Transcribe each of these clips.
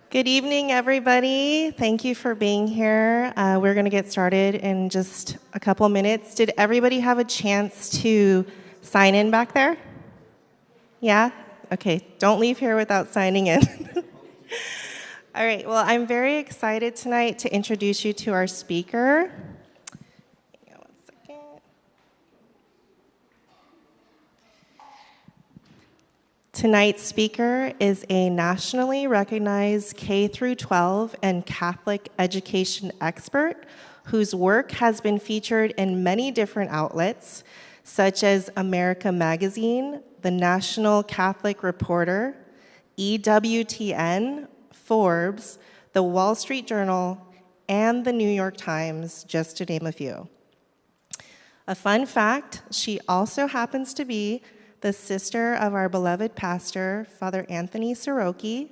Good evening, everybody. Thank you for being here. We're going to get started in just a couple minutes. Did everybody have a chance to sign in back there? Yeah? Okay, don't leave here without signing in. All right, well, I'm very excited tonight to introduce you to our speaker. Hang on one second. Tonight's speaker is a nationally recognized K through 12 and Catholic education expert whose work has been featured in many different outlets, such as America Magazine, the National Catholic Reporter, EWTN, Forbes, the Wall Street Journal, and the New York Times, just to name a few. A fun fact, she also happens to be the sister of our beloved pastor, Father Anthony Soroki.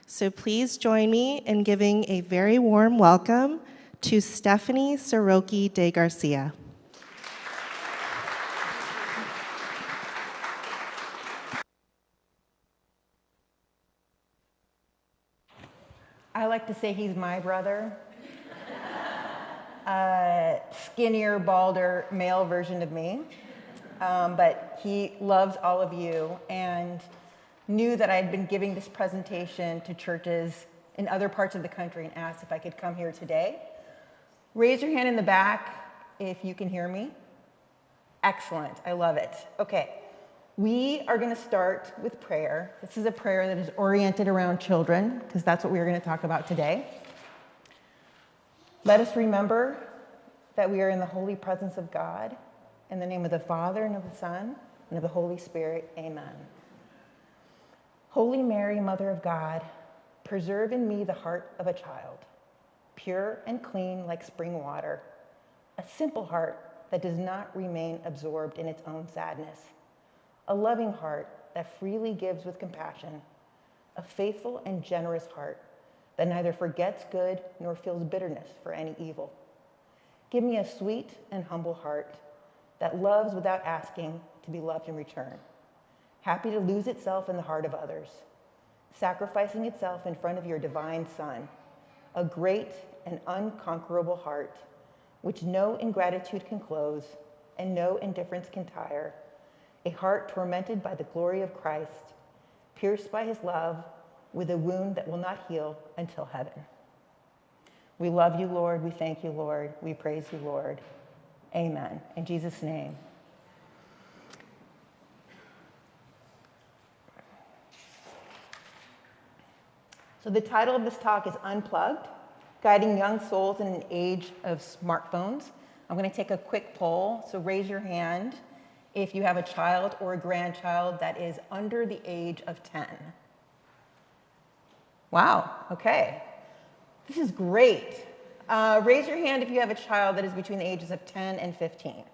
So please join me in giving a very warm welcome to Stephanie Soroki de Garcia. I like to say he's my brother. Skinnier, balder, male version of me. But he loves all of you and knew that I had been giving this presentation to churches in other parts of the country and asked if I could come here today. Raise your hand in the back if you can hear me. Excellent, I love it. Okay, we are going to start with prayer. This is a prayer that is oriented around children, because that's what we are going to talk about today. Let us remember that we are in the holy presence of God. In the name of the Father, and of the Son, and of the Holy Spirit, amen. Holy Mary, Mother of God, preserve in me the heart of a child, pure and clean like spring water, a simple heart that does not remain absorbed in its own sadness, a loving heart that freely gives with compassion, a faithful and generous heart that neither forgets good nor feels bitterness for any evil. Give me a sweet and humble heart that loves without asking to be loved in return, happy to lose itself in the heart of others, sacrificing itself in front of your divine Son, a great and unconquerable heart, which no ingratitude can close and no indifference can tire, a heart tormented by the glory of Christ, pierced by his love, with a wound that will not heal until heaven. We love you, Lord. We thank you, Lord. We praise you, Lord. Amen. In Jesus' name. So the title of this talk is Unplugged, Guiding Young Souls in an Age of Smartphones. I'm going to take a quick poll, so raise your hand if you have a child or a grandchild that is under the age of 10. Wow, okay. This is great. Raise your hand if you have a child that is between the ages of 10 and 15.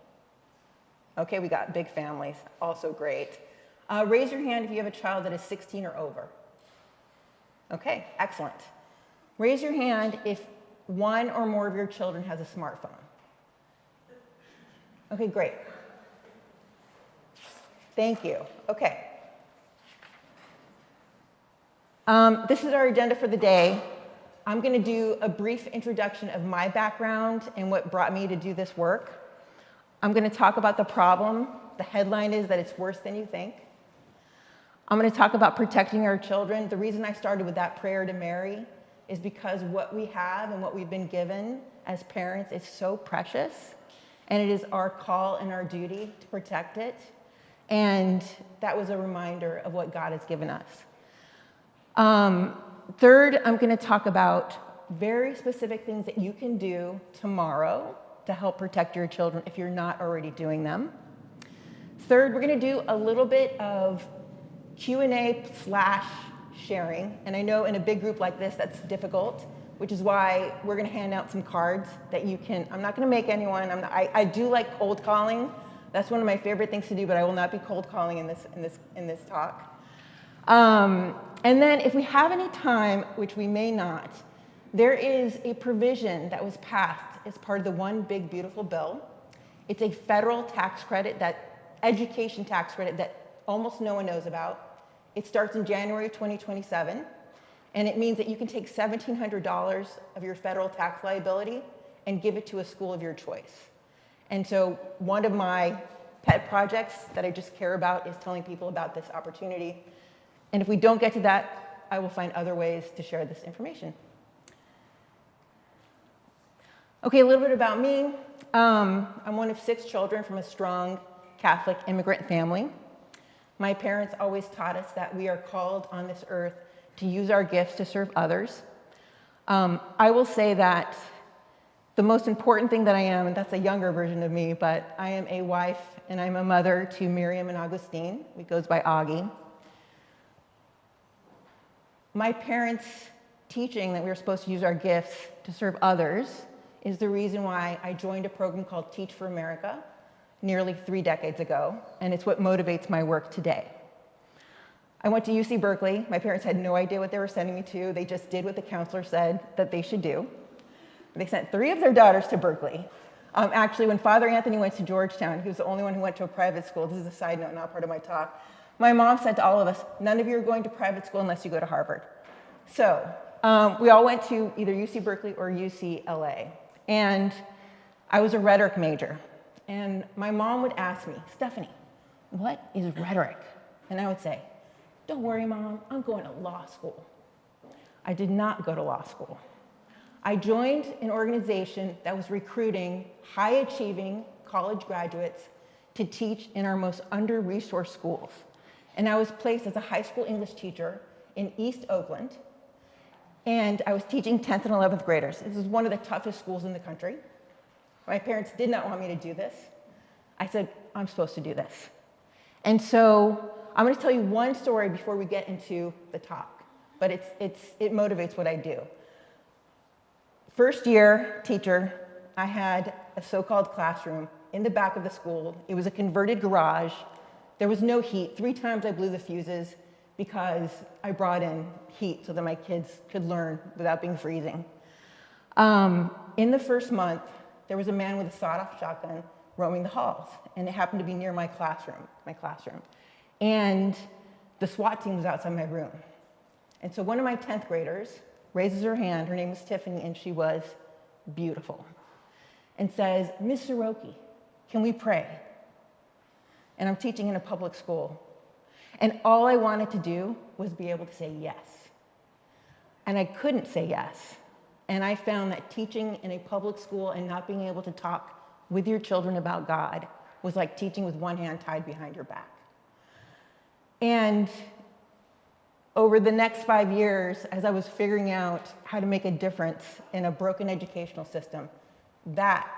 Okay, we got big families, also great. Raise your hand if you have a child that is 16 or over. Okay, excellent. Raise your hand if one or more of your children has a smartphone. Okay, great. Thank you. Okay. This is our agenda for the day. I'm going to do a brief introduction of my background and what brought me to do this work. I'm going to talk about the problem. The headline is that it's worse than you think. I'm going to talk about protecting our children. The reason I started with that prayer to Mary is because what we have and what we've been given as parents is so precious, and it is our call and our duty to protect it. And that was a reminder of what God has given us. Third, I'm going to talk about very specific things that you can do tomorrow to help protect your children if you're not already doing them. Third, we're going to do a little bit of Q&A/sharing. And I know in a big group like this that's difficult, which is why we're going to hand out some cards that you can. I'm not going to make anyone. I do like cold calling. That's one of my favorite things to do, but I will not be cold calling in this talk. And then if we have any time, which we may not, there is a provision that was passed as part of the One Big Beautiful Bill. It's a federal tax credit, education tax credit that almost no one knows about. It starts in January 2027. And it means that you can take $1,700 of your federal tax liability and give it to a school of your choice. And so one of my pet projects that I just care about is telling people about this opportunity. And if we don't get to that, I will find other ways to share this information. Okay, a little bit about me. I'm one of 6 children from a strong Catholic immigrant family. My parents always taught us that we are called on this earth to use our gifts to serve others. I will say that the most important thing that I am, and that's a younger version of me, but I am a wife and I'm a mother to Miriam and Augustine. It goes by Augie. My parents' teaching that we were supposed to use our gifts to serve others is the reason why I joined a program called Teach for America nearly 3 decades ago, and it's what motivates my work today. I went to UC Berkeley. My parents had no idea what they were sending me to. They just did what the counselor said that they should do. They sent 3 of their daughters to Berkeley. Actually, when Father Anthony went to Georgetown, he was the only one who went to a private school. This is a side note, not part of my talk. My mom said to all of us, none of you are going to private school unless you go to Harvard. So we all went to either UC Berkeley or UCLA. And I was a rhetoric major. And my mom would ask me, Stephanie, what is rhetoric? And I would say, don't worry, Mom, I'm going to law school. I did not go to law school. I joined an organization that was recruiting high-achieving college graduates to teach in our most under-resourced schools. And I was placed as a high school English teacher in East Oakland, and I was teaching 10th and 11th graders. This is one of the toughest schools in the country. My parents did not want me to do this. I said, I'm supposed to do this. And so I'm going to tell you one story before we get into the talk, but it motivates what I do. First year teacher, I had a so-called classroom in the back of the school. It was a converted garage. There was no heat. 3 times I blew the fuses because I brought in heat so that my kids could learn without being freezing. In the first month, there was a man with a sawed-off shotgun roaming the halls, and it happened to be near my classroom. And the SWAT team was outside my room. And so one of my 10th graders raises her hand, her name was Tiffany, and she was beautiful, and says, Miss Soroki, can we pray? And I'm teaching in a public school. And all I wanted to do was be able to say yes. And I couldn't say yes. And I found that teaching in a public school and not being able to talk with your children about God was like teaching with one hand tied behind your back. And over the next 5 years, as I was figuring out how to make a difference in a broken educational system, that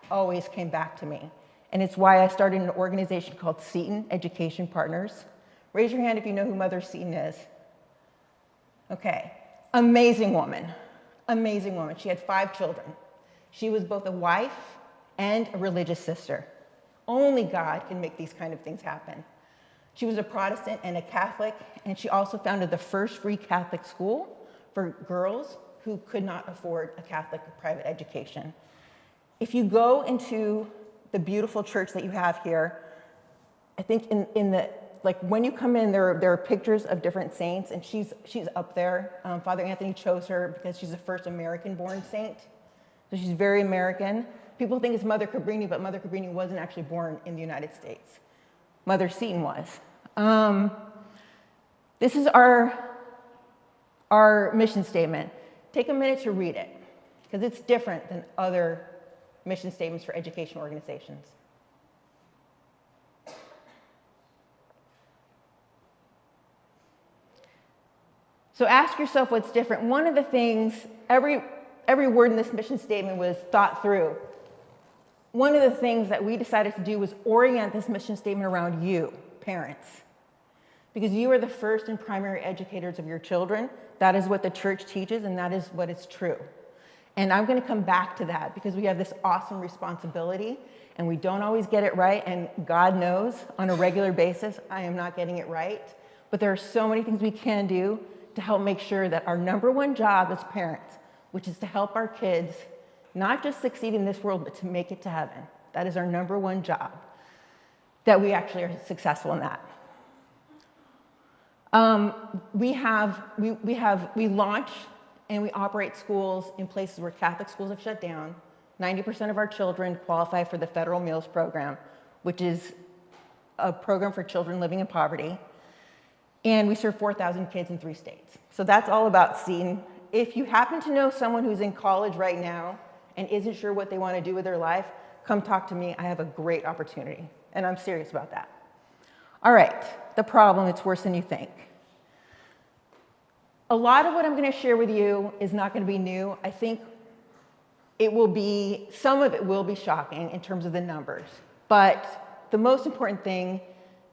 always came back to me. And it's why I started an organization called Seton Education Partners. Raise your hand if you know who Mother Seton is. Okay, amazing woman, amazing woman. She had 5 children. She was both a wife and a religious sister. Only God can make these kind of things happen. She was a Protestant and a Catholic, and she also founded the first free Catholic school for girls who could not afford a Catholic private education. If you go into the beautiful church that you have here, I think in the, like when you come in, there are pictures of different saints, and she's up there. Father Anthony chose her because she's the first American-born saint. So she's very American. People think it's Mother Cabrini, but Mother Cabrini wasn't actually born in the United States. Mother Seton was. This is our mission statement. Take a minute to read it, because it's different than other mission statements for education organizations. So ask yourself what's different. One of the things, every word in this mission statement was thought through. One of the things that we decided to do was orient this mission statement around you, parents. Because you are the first and primary educators of your children. That is what the church teaches, and that is what is true. And I'm going to come back to that because we have this awesome responsibility, and we don't always get it right, and God knows on a regular basis I am not getting it right. But there are so many things we can do to help make sure that our number one job as parents, which is to help our kids not just succeed in this world, but to make it to heaven. That is our number one job, that we actually are successful in that. We launch and we operate schools in places where Catholic schools have shut down. 90% of our children qualify for the federal meals program, which is a program for children living in poverty. And we serve 4,000 kids in 3 states. So that's all about SEEN. If you happen to know someone who's in college right now and isn't sure what they want to do with their life, come talk to me. I have a great opportunity, and I'm serious about that. All right, the problem, it's worse than you think. A lot of what I'm going to share with you is not going to be new. I think some of it will be shocking in terms of the numbers. But the most important thing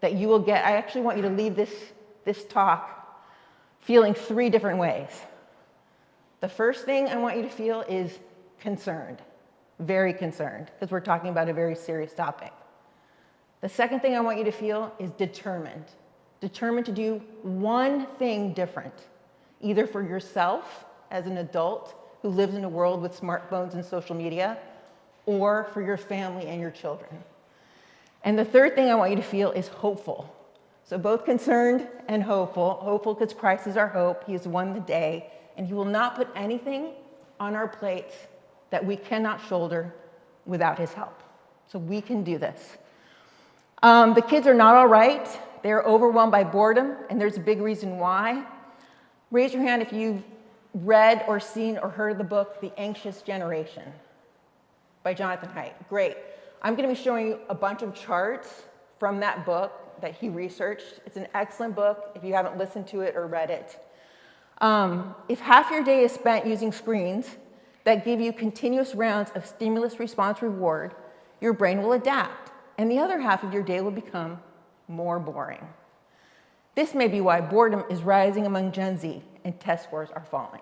that you will get, I actually want you to leave this talk feeling 3 different ways. The first thing I want you to feel is concerned, very concerned, because we're talking about a very serious topic. The second thing I want you to feel is determined to do one thing different, either for yourself as an adult who lives in a world with smartphones and social media, or for your family and your children. And the third thing I want you to feel is hopeful. So both concerned and hopeful because Christ is our hope. He has won the day, and he will not put anything on our plates that we cannot shoulder without his help. So we can do this. The kids are not all right. They're overwhelmed by boredom, and there's a big reason why. Raise your hand if you've read or seen or heard the book, The Anxious Generation by Jonathan Haidt. Great. I'm going to be showing you a bunch of charts from that book that he researched. It's an excellent book if you haven't listened to it or read it. If half your day is spent using screens that give you continuous rounds of stimulus response reward, your brain will adapt, and the other half of your day will become more boring. This may be why boredom is rising among Gen Z and test scores are falling.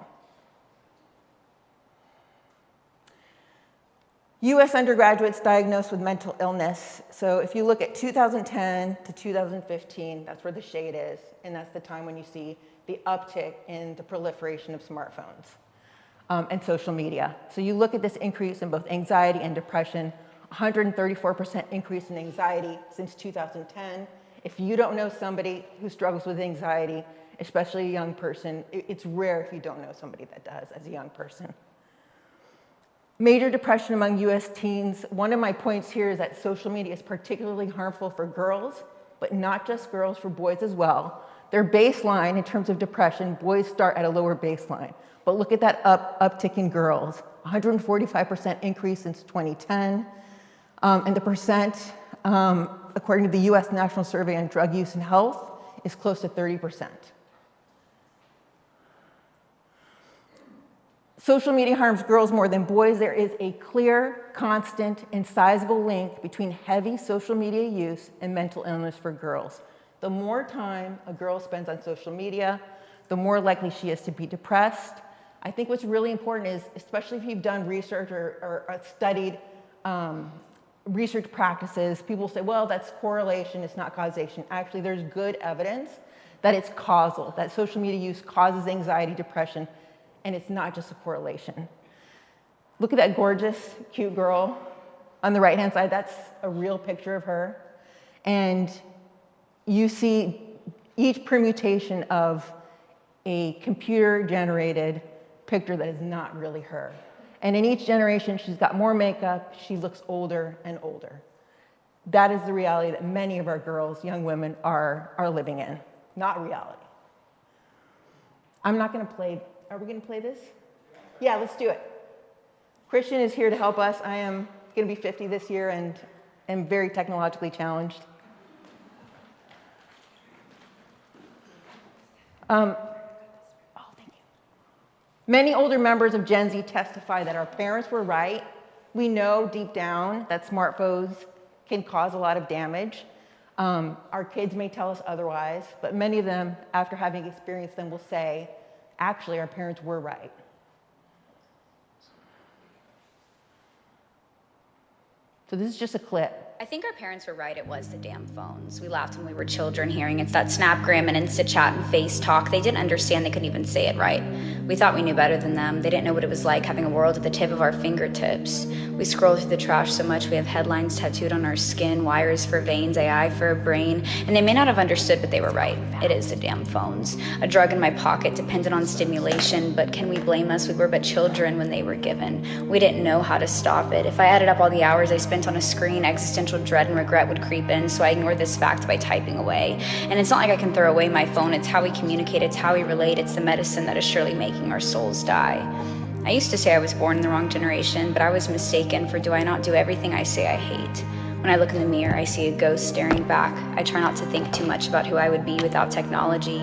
US undergraduates diagnosed with mental illness. So if you look at 2010 to 2015, that's where the shade is, and that's the time when you see the uptick in the proliferation of smartphones and social media. So you look at this increase in both anxiety and depression, 134% increase in anxiety since 2010. If you don't know somebody who struggles with anxiety, especially a young person, it's rare if you don't know somebody that does as a young person. Major depression among US teens. One of my points here is that social media is particularly harmful for girls, but not just girls, for boys as well. Their baseline in terms of depression, boys start at a lower baseline. But look at that uptick in girls, 145% increase since 2010. And the percent, according to the US National Survey on Drug Use and Health, is close to 30%. Social media harms girls more than boys. There is a clear, constant, and sizable link between heavy social media use and mental illness for girls. The more time a girl spends on social media, the more likely she is to be depressed. I think what's really important is, especially if you've done research or studied research practices, people say, well, that's correlation, it's not causation. Actually, there's good evidence that it's causal, that social media use causes anxiety, depression, and it's not just a correlation. Look at that gorgeous, cute girl on the right-hand side. That's a real picture of her. And you see each permutation of a computer-generated picture that is not really her. And in each generation, she's got more makeup, she looks older and older. That is the reality that many of our girls, young women, are living in, not reality. I'm not gonna play, are we gonna play this? Yeah, let's do it. Christian is here to help us. I am gonna be 50 this year and am very technologically challenged. Many older members of Gen Z testify that our parents were right. We know deep down that smartphones can cause a lot of damage. Our kids may tell us otherwise, but many of them, after having experienced them, will say, actually, our parents were right. So this is just a clip I think our parents were right. It was the damn phones. We laughed when we were children, hearing it's that Snapgram and Insta-chat and Face Talk. They didn't understand. They couldn't even say it right. We thought we knew better than them. They didn't know what it was like having a world at the tip of our fingertips. We scroll through the trash so much we have headlines tattooed on our skin, wires for veins, AI for a brain, and they may not have understood, but they were right. It is the damn phones. A drug in my pocket, dependent on stimulation, but can we blame us? We were but children when they were given. We didn't know how to stop it. If I added up all the hours I spent on a screen, existential dread and regret would creep in, so I ignored this fact by typing away. And it's not like I can throw away my phone. It's how we communicate, it's how we relate, it's the medicine that is surely making our souls die. I used to say I was born in the wrong generation, but I was mistaken, for do I not do everything I say I hate? When I look in the mirror, I see a ghost staring back. I try not to think too much about who I would be without technology.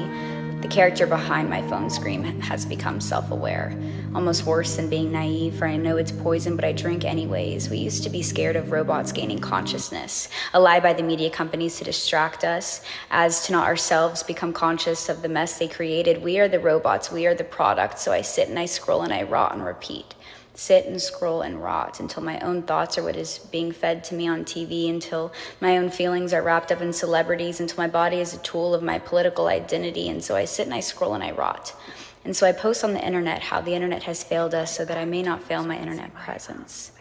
The character behind my phone screen has become self-aware, almost worse than being naive, for I know it's poison, but I drink anyways. We used to be scared of robots gaining consciousness, a lie by the media companies to distract us, as to not ourselves become conscious of the mess they created. We are the robots, we are the product, so I sit and I scroll and I rot and repeat. Sit and scroll and rot until my own thoughts are what is being fed to me on TV, until my own feelings are wrapped up in celebrities, until my body is a tool of my political identity. And so I sit and I scroll and I rot. And so I post on the internet how the internet has failed us so that I may not fail my internet presence.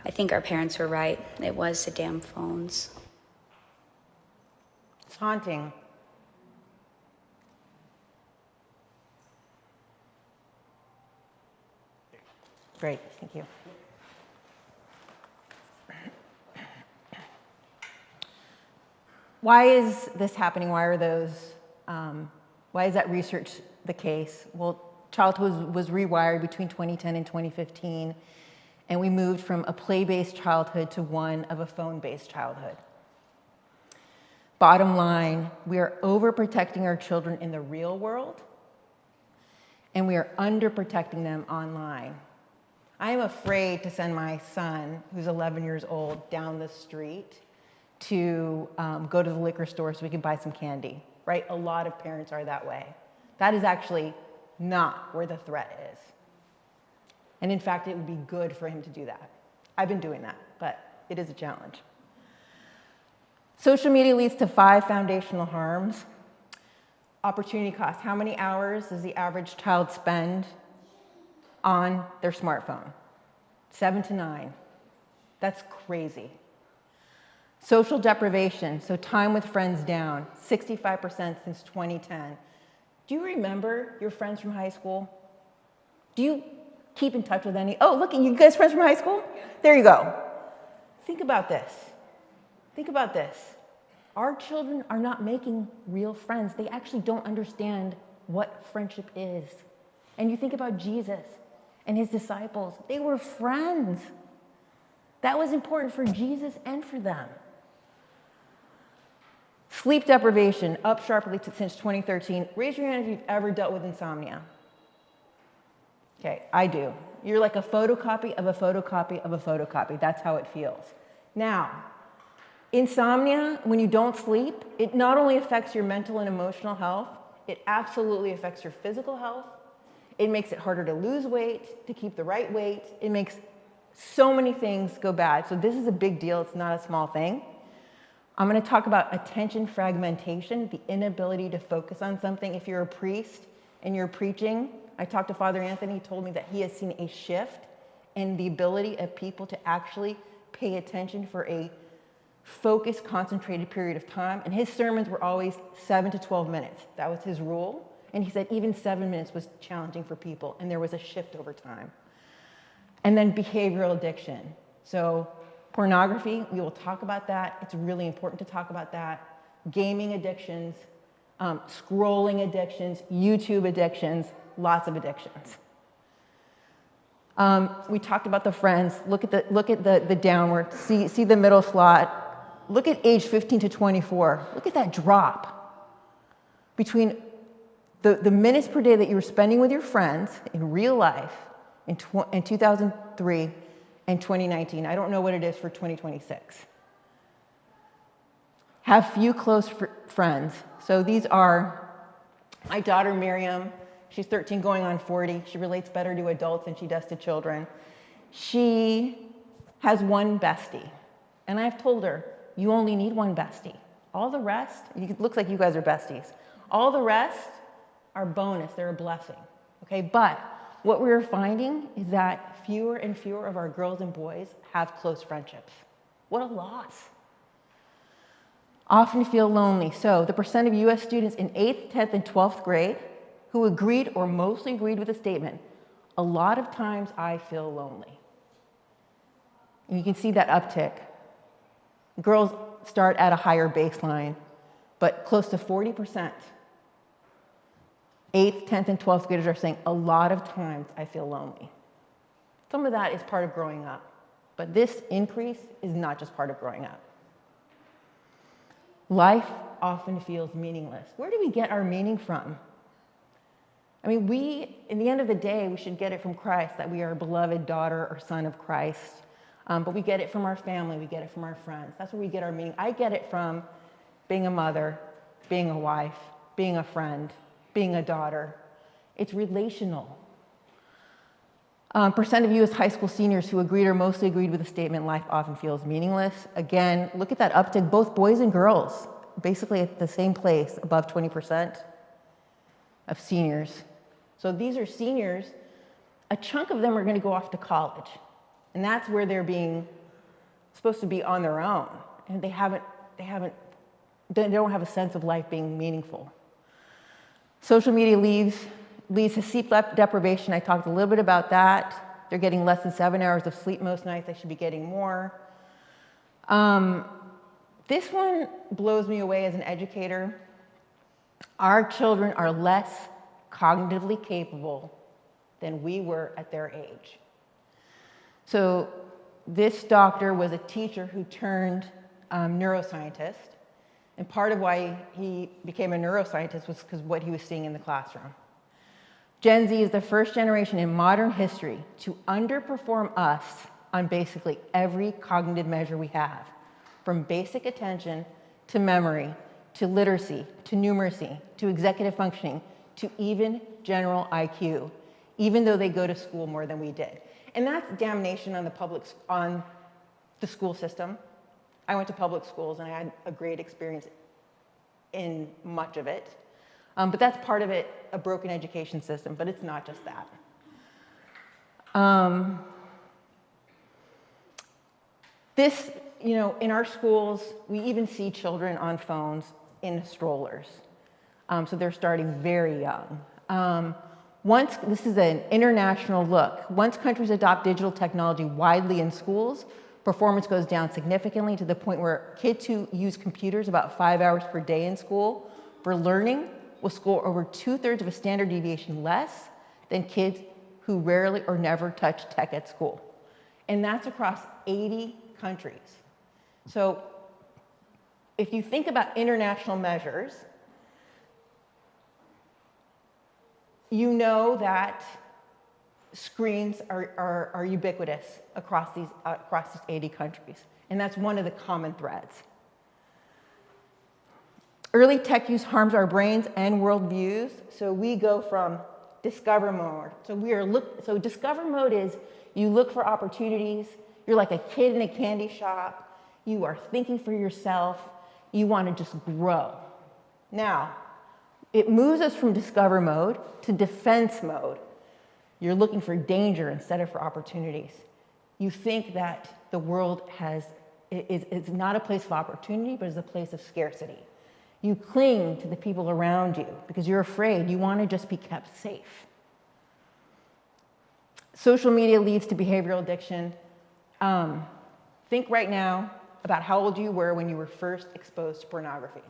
I think our parents were right. It was the damn phones. It's haunting. Great, thank you. Why is this happening? Why is that research the case? Well, childhood was rewired between 2010 and 2015, and we moved from a play-based childhood to one of a phone-based childhood. Bottom line, we are overprotecting our children in the real world, and we are underprotecting them online. I am afraid to send my son, who's 11 years old, down the street to go to the liquor store so we can buy some candy, right? A lot of parents are that way. That is actually not where the threat is. And in fact, it would be good for him to do that. I've been doing that, but it is a challenge. Social media leads to 5 foundational harms. Opportunity cost. How many hours does the average child spend on their smartphone? 7 to 9. That's crazy. Social deprivation, so time with friends down, 65% since 2010. Do you remember your friends from high school? Do you keep in touch with any? Oh, look, you guys friends from high school? There you go. Think about this. Think about this. Our children are not making real friends. They actually don't understand what friendship is. And you think about Jesus and his disciples. They were friends. That was important for Jesus and for them. Sleep deprivation, up sharply since 2013. Raise your hand if you've ever dealt with insomnia. Okay, I do. You're like a photocopy of a photocopy of a photocopy. That's how it feels. Now, insomnia, when you don't sleep, it not only affects your mental and emotional health, it absolutely affects your physical health. It makes it harder to lose weight, to keep the right weight. It makes so many things go bad. So this is a big deal. It's not a small thing. I'm going to talk about attention fragmentation, the inability to focus on something. If you're a priest and you're preaching, I talked to Father Anthony. He told me that he has seen a shift in the ability of people to actually pay attention for a focused, concentrated period of time. And his sermons were always 7 to 12 minutes. That was his rule. And he said even 7 minutes was challenging for people, and there was a shift over time. And then behavioral addiction. So pornography, we will talk about that. It's really important to talk about that. Gaming addictions, scrolling addictions, YouTube addictions, lots of addictions. We talked about the friends. Look at the downward. See the middle slot. Look at age 15 to 24. Look at that drop between the minutes per day that you were spending with your friends in real life in 2003 and 2019. I don't know what it is for 2026. Have few close friends. So these are my daughter Miriam. She's 13 going on 40. She relates better to adults than she does to children. She has one bestie. And I've told her, you only need one bestie. All the rest, it looks like you guys are besties. All the rest are bonus, they're a blessing, okay? But what we're finding is that fewer and fewer of our girls and boys have close friendships. What a loss. Often feel lonely. So the percent of US students in 8th, 10th, and 12th grade who agreed or mostly agreed with the statement, a lot of times I feel lonely. And you can see that uptick. Girls start at a higher baseline, but close to 40%. 8th, 10th, and 12th graders are saying, a lot of times I feel lonely. Some of that is part of growing up, but this increase is not just part of growing up. Life often feels meaningless. Where do we get our meaning from? I mean, in the end of the day, we should get it from Christ, that we are a beloved daughter or son of Christ. But we get it from our family, we get it from our friends. That's where we get our meaning. I get it from being a mother, being a wife, being a friend, being a daughter. It's relational. Percent of US high school seniors who agreed or mostly agreed with the statement, life often feels meaningless. Again, look at that uptick, both boys and girls, basically at the same place, above 20% of seniors. So these are seniors, a chunk of them are gonna go off to college. And that's where they're supposed to be on their own. And they don't have a sense of life being meaningful. Social media leads to sleep deprivation. I talked a little bit about that. They're getting less than 7 hours of sleep most nights. They should be getting more. This one blows me away as an educator. Our children are less cognitively capable than we were at their age. So this doctor was a teacher who turned neuroscientist. And part of why he became a neuroscientist was because what he was seeing in the classroom. Gen Z is the first generation in modern history to underperform us on basically every cognitive measure we have, from basic attention to memory, to literacy, to numeracy, to executive functioning, to even general IQ, even though they go to school more than we did. And that's damnation on the school system. I went to public schools and I had a great experience in much of it. But that's part of it, a broken education system, but it's not just that. In our schools, we even see children on phones in strollers. So they're starting very young. This is an international look. Once countries adopt digital technology widely in schools, performance goes down significantly to the point where kids who use computers about 5 hours per day in school for learning will score over 2/3 of a standard deviation less than kids who rarely or never touch tech at school. And that's across 80 countries. So if you think about international measures, you know that screens are ubiquitous across these 80 countries. And that's one of the common threads. Early tech use harms our brains and worldviews. So we go from discover mode. So discover mode is you look for opportunities. You're like a kid in a candy shop. You are thinking for yourself. You want to just grow. Now, it moves us from discover mode to defense mode. You're looking for danger instead of for opportunities. You think that the world is not a place of opportunity, but is a place of scarcity. You cling to the people around you because you're afraid. You want to just be kept safe. Social media leads to behavioral addiction. Think right now about how old you were when you were first exposed to pornography.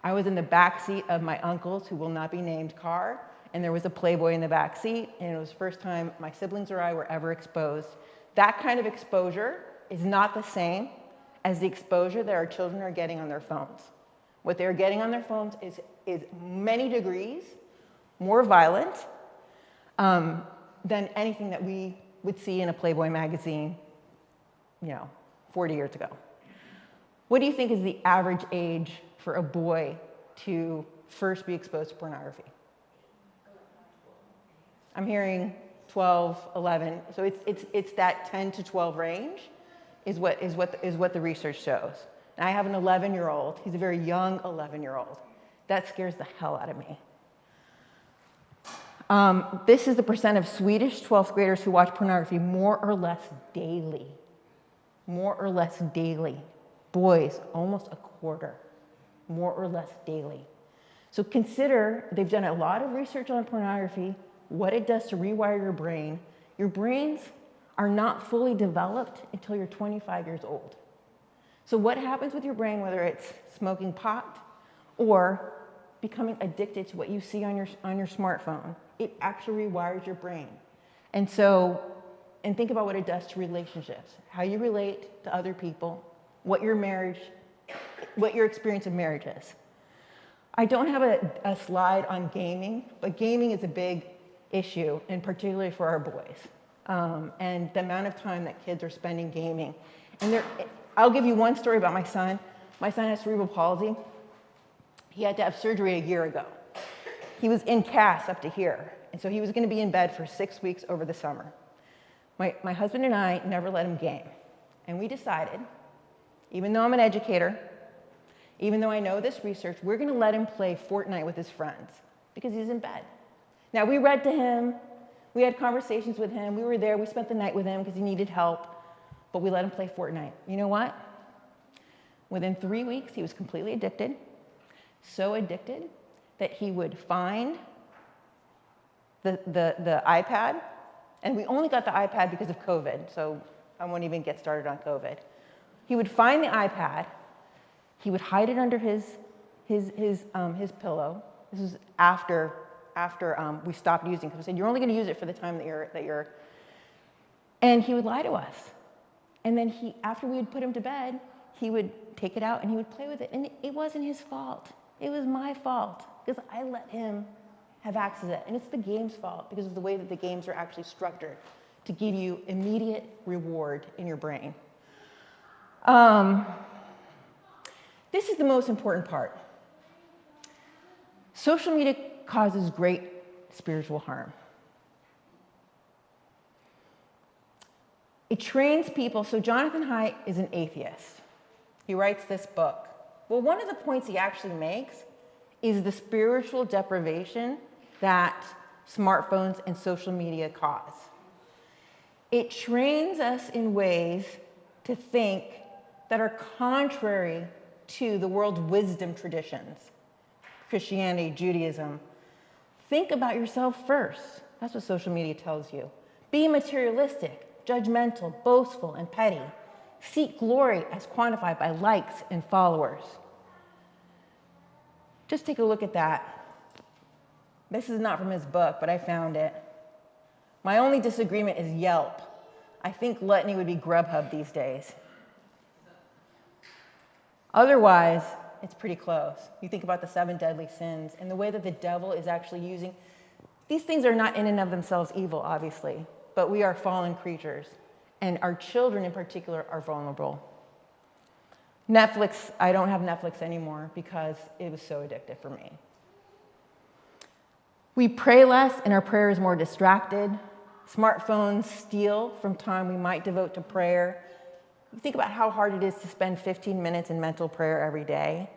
I was in the backseat of my uncle's, who will not be named, car, and there was a Playboy in the backseat, and it was the first time my siblings or I were ever exposed. That kind of exposure is not the same as the exposure that our children are getting on their phones. What they're getting on their phones is many degrees more violent than anything that we would see in a Playboy magazine, 40 years ago. What do you think is the average age for a boy to first be exposed to pornography? I'm hearing 12, 11. So it's that 10 to 12 range. is what the research shows. And I have an 11-year-old. He's a very young 11-year-old. That scares the hell out of me. This is the percent of Swedish 12th graders who watch pornography more or less daily. More or less daily. Boys, almost a quarter. More or less daily. So consider, they've done a lot of research on pornography, what it does to rewire your brain. Your brains are not fully developed until you're 25 years old. So what happens with your brain, whether it's smoking pot or becoming addicted to what you see on your smartphone, it actually rewires your brain. And think about what it does to relationships, how you relate to other people, what your experience of marriage is. I don't have a slide on gaming, but gaming is a big issue, and particularly for our boys. And the amount of time that kids are spending gaming. And I'll give you one story about my son. My son has cerebral palsy. He had to have surgery a year ago. He was in casts up to here, and so he was going to be in bed for 6 weeks over the summer. My husband and I never let him game. And we decided, even though I'm an educator, even though I know this research, we're going to let him play Fortnite with his friends because he's in bed. Now, we read to him. We had conversations with him. We were there. We spent the night with him because he needed help. But we let him play Fortnite. You know what? Within 3 weeks, he was completely addicted. So addicted that he would find the iPad. And we only got the iPad because of COVID, so I won't even get started on COVID. He would find the iPad. He would hide it under his pillow. This was after we stopped using it, because we said, you're only going to use it for the time that you're. And he would lie to us. And then after we would put him to bed, he would take it out and he would play with it. And it wasn't his fault. It was my fault, because I let him have access to it. And it's the game's fault because of the way that the games are actually structured to give you immediate reward in your brain. This is the most important part. Social media causes great spiritual harm. It trains people. So Jonathan Haidt is an atheist. He writes this book. Well, one of the points he actually makes is the spiritual deprivation that smartphones and social media cause. It trains us in ways to think that are contrary to the world's wisdom traditions, Christianity, Judaism. Think about yourself first. That's what social media tells you. Be materialistic, judgmental, boastful, and petty. Seek glory as quantified by likes and followers. Just take a look at that. This is not from his book, but I found it. My only disagreement is Yelp. I think gluttony would be Grubhub these days. Otherwise, it's pretty close. You think about the 7 deadly sins and the way that the devil is actually using. These things are not in and of themselves evil, obviously, but we are fallen creatures, and our children in particular are vulnerable. Netflix, I don't have Netflix anymore because it was so addictive for me. We pray less and our prayer is more distracted. Smartphones steal from time we might devote to prayer. You think about how hard it is to spend 15 minutes in mental prayer every day.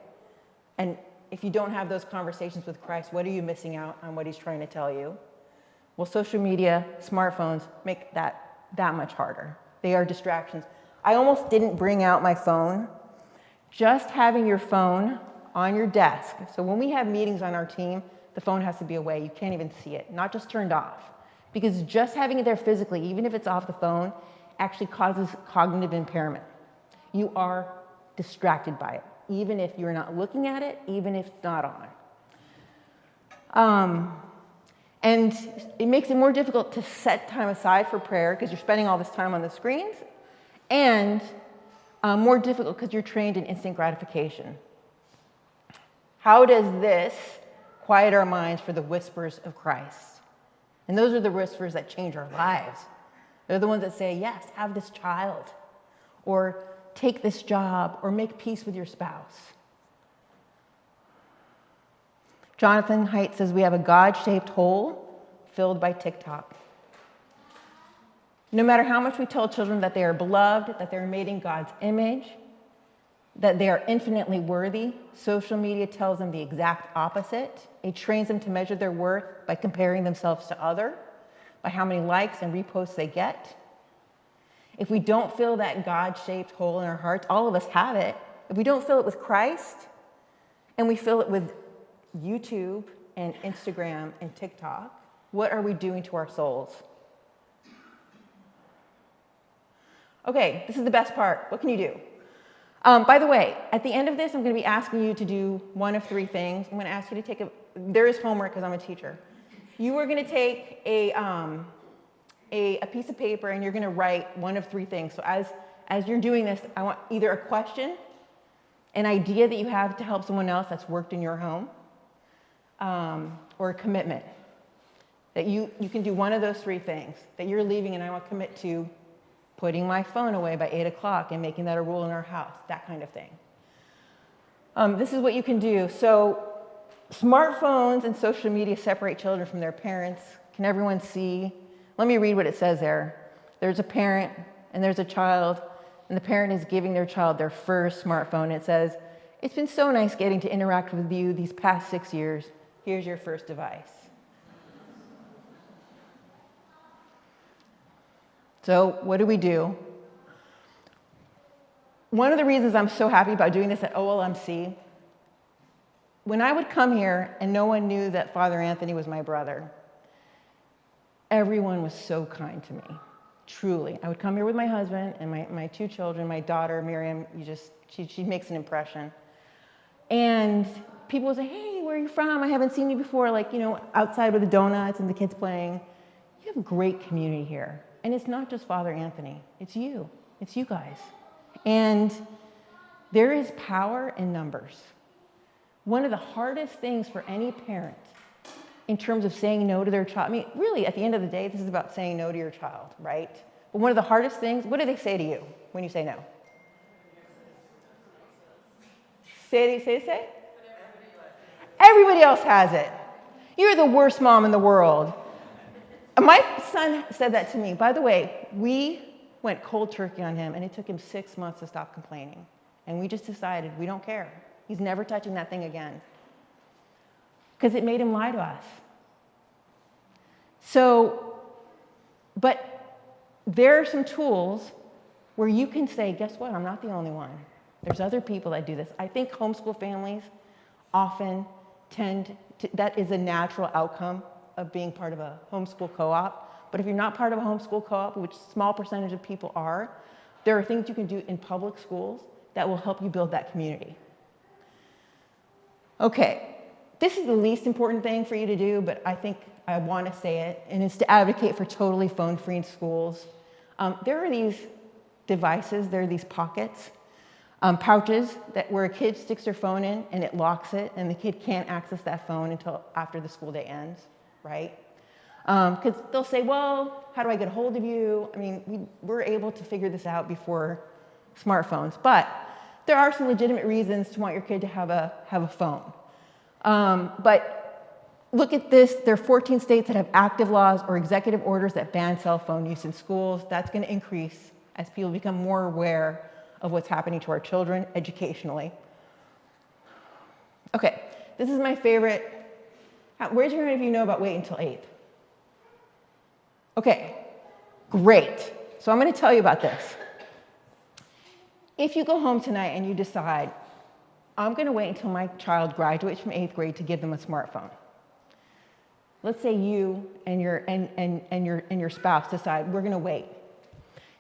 And if you don't have those conversations with Christ, what are you missing out on what he's trying to tell you? Well, social media, smartphones make that much harder. They are distractions. I almost didn't bring out my phone. Just having your phone on your desk. So when we have meetings on our team, the phone has to be away. You can't even see it, not just turned off. Because just having it there physically, even if it's off the phone, actually causes cognitive impairment. You are distracted by it, even if you're not looking at it, even if it's not on. And it makes it more difficult to set time aside for prayer because you're spending all this time on the screens, and more difficult because you're trained in instant gratification. How does this quiet our minds for the whispers of Christ? And those are the whispers that change our lives. They're the ones that say, yes, have this child, or take this job, or make peace with your spouse. Jonathan Haidt says we have a God-shaped hole filled by TikTok. No matter how much we tell children that they are beloved, that they're made in God's image, that they are infinitely worthy, social media tells them the exact opposite. It trains them to measure their worth by comparing themselves to others, by how many likes and reposts they get. If we don't fill that God-shaped hole in our hearts, all of us have it. If we don't fill it with Christ, and we fill it with YouTube and Instagram and TikTok, what are we doing to our souls? Okay, this is the best part. What can you do? By the way, at the end of this, I'm going to be asking you to do one of three things. I'm going to ask you to take there is homework because I'm a teacher. You are going to take a piece of paper and you're going to write one of three things. So as you're doing this, I want either a question, an idea that you have to help someone else that's worked in your home, or a commitment. That you can do one of those three things. That you're leaving and I want to commit to putting my phone away by 8 o'clock and making that a rule in our house, that kind of thing. This is what you can do. So smartphones and social media separate children from their parents. Can everyone see? Let me read what it says there. There's a parent and there's a child, and the parent is giving their child their first smartphone. It says, "It's been so nice getting to interact with you these past 6 years. Here's your first device." So what do? One of the reasons I'm so happy about doing this at OLMC, when I would come here and no one knew that Father Anthony was my brother, everyone was so kind to me, truly. I would come here with my husband and my two children, my daughter, Miriam, she makes an impression. And people would say, "Hey, where are you from? I haven't seen you before," like, outside with the donuts and the kids playing. You have a great community here. And it's not just Father Anthony, it's you guys. And there is power in numbers. One of the hardest things for any parent in terms of saying no to their child, I mean, really, at the end of the day, this is about saying no to your child, right? But one of the hardest things, what do they say to you when you say no? Say? Everybody else has it. You're the worst mom in the world. My son said that to me. By the way, we went cold turkey on him, and it took him 6 months to stop complaining. And we just decided we don't care. He's never touching that thing again. Because it made him lie to us. So, but there are some tools where you can say, guess what? I'm not the only one. There's other people that do this. I think homeschool families often that is a natural outcome of being part of a homeschool co-op. But if you're not part of a homeschool co-op, which a small percentage of people are, there are things you can do in public schools that will help you build that community. Okay, this is the least important thing for you to do, but I think I want to say it, and it's to advocate for totally phone-free in schools. There are these devices, there are these pockets, pouches where a kid sticks their phone in and it locks it, and the kid can't access that phone until after the school day ends. Right? Because they'll say, well, how do I get a hold of you? I mean, we're able to figure this out before smartphones, but there are some legitimate reasons to want your kid to have a phone. But look at this. There are 14 states that have active laws or executive orders that ban cell phone use in schools. That's going to increase as people become more aware of what's happening to our children educationally. Okay, this is my favorite. Raise your hand if you know about wait until 8th. Okay, great. So I'm going to tell you about this. If you go home tonight and you decide, I'm going to wait until my child graduates from 8th grade to give them a smartphone. Let's say you and your spouse decide, we're going to wait.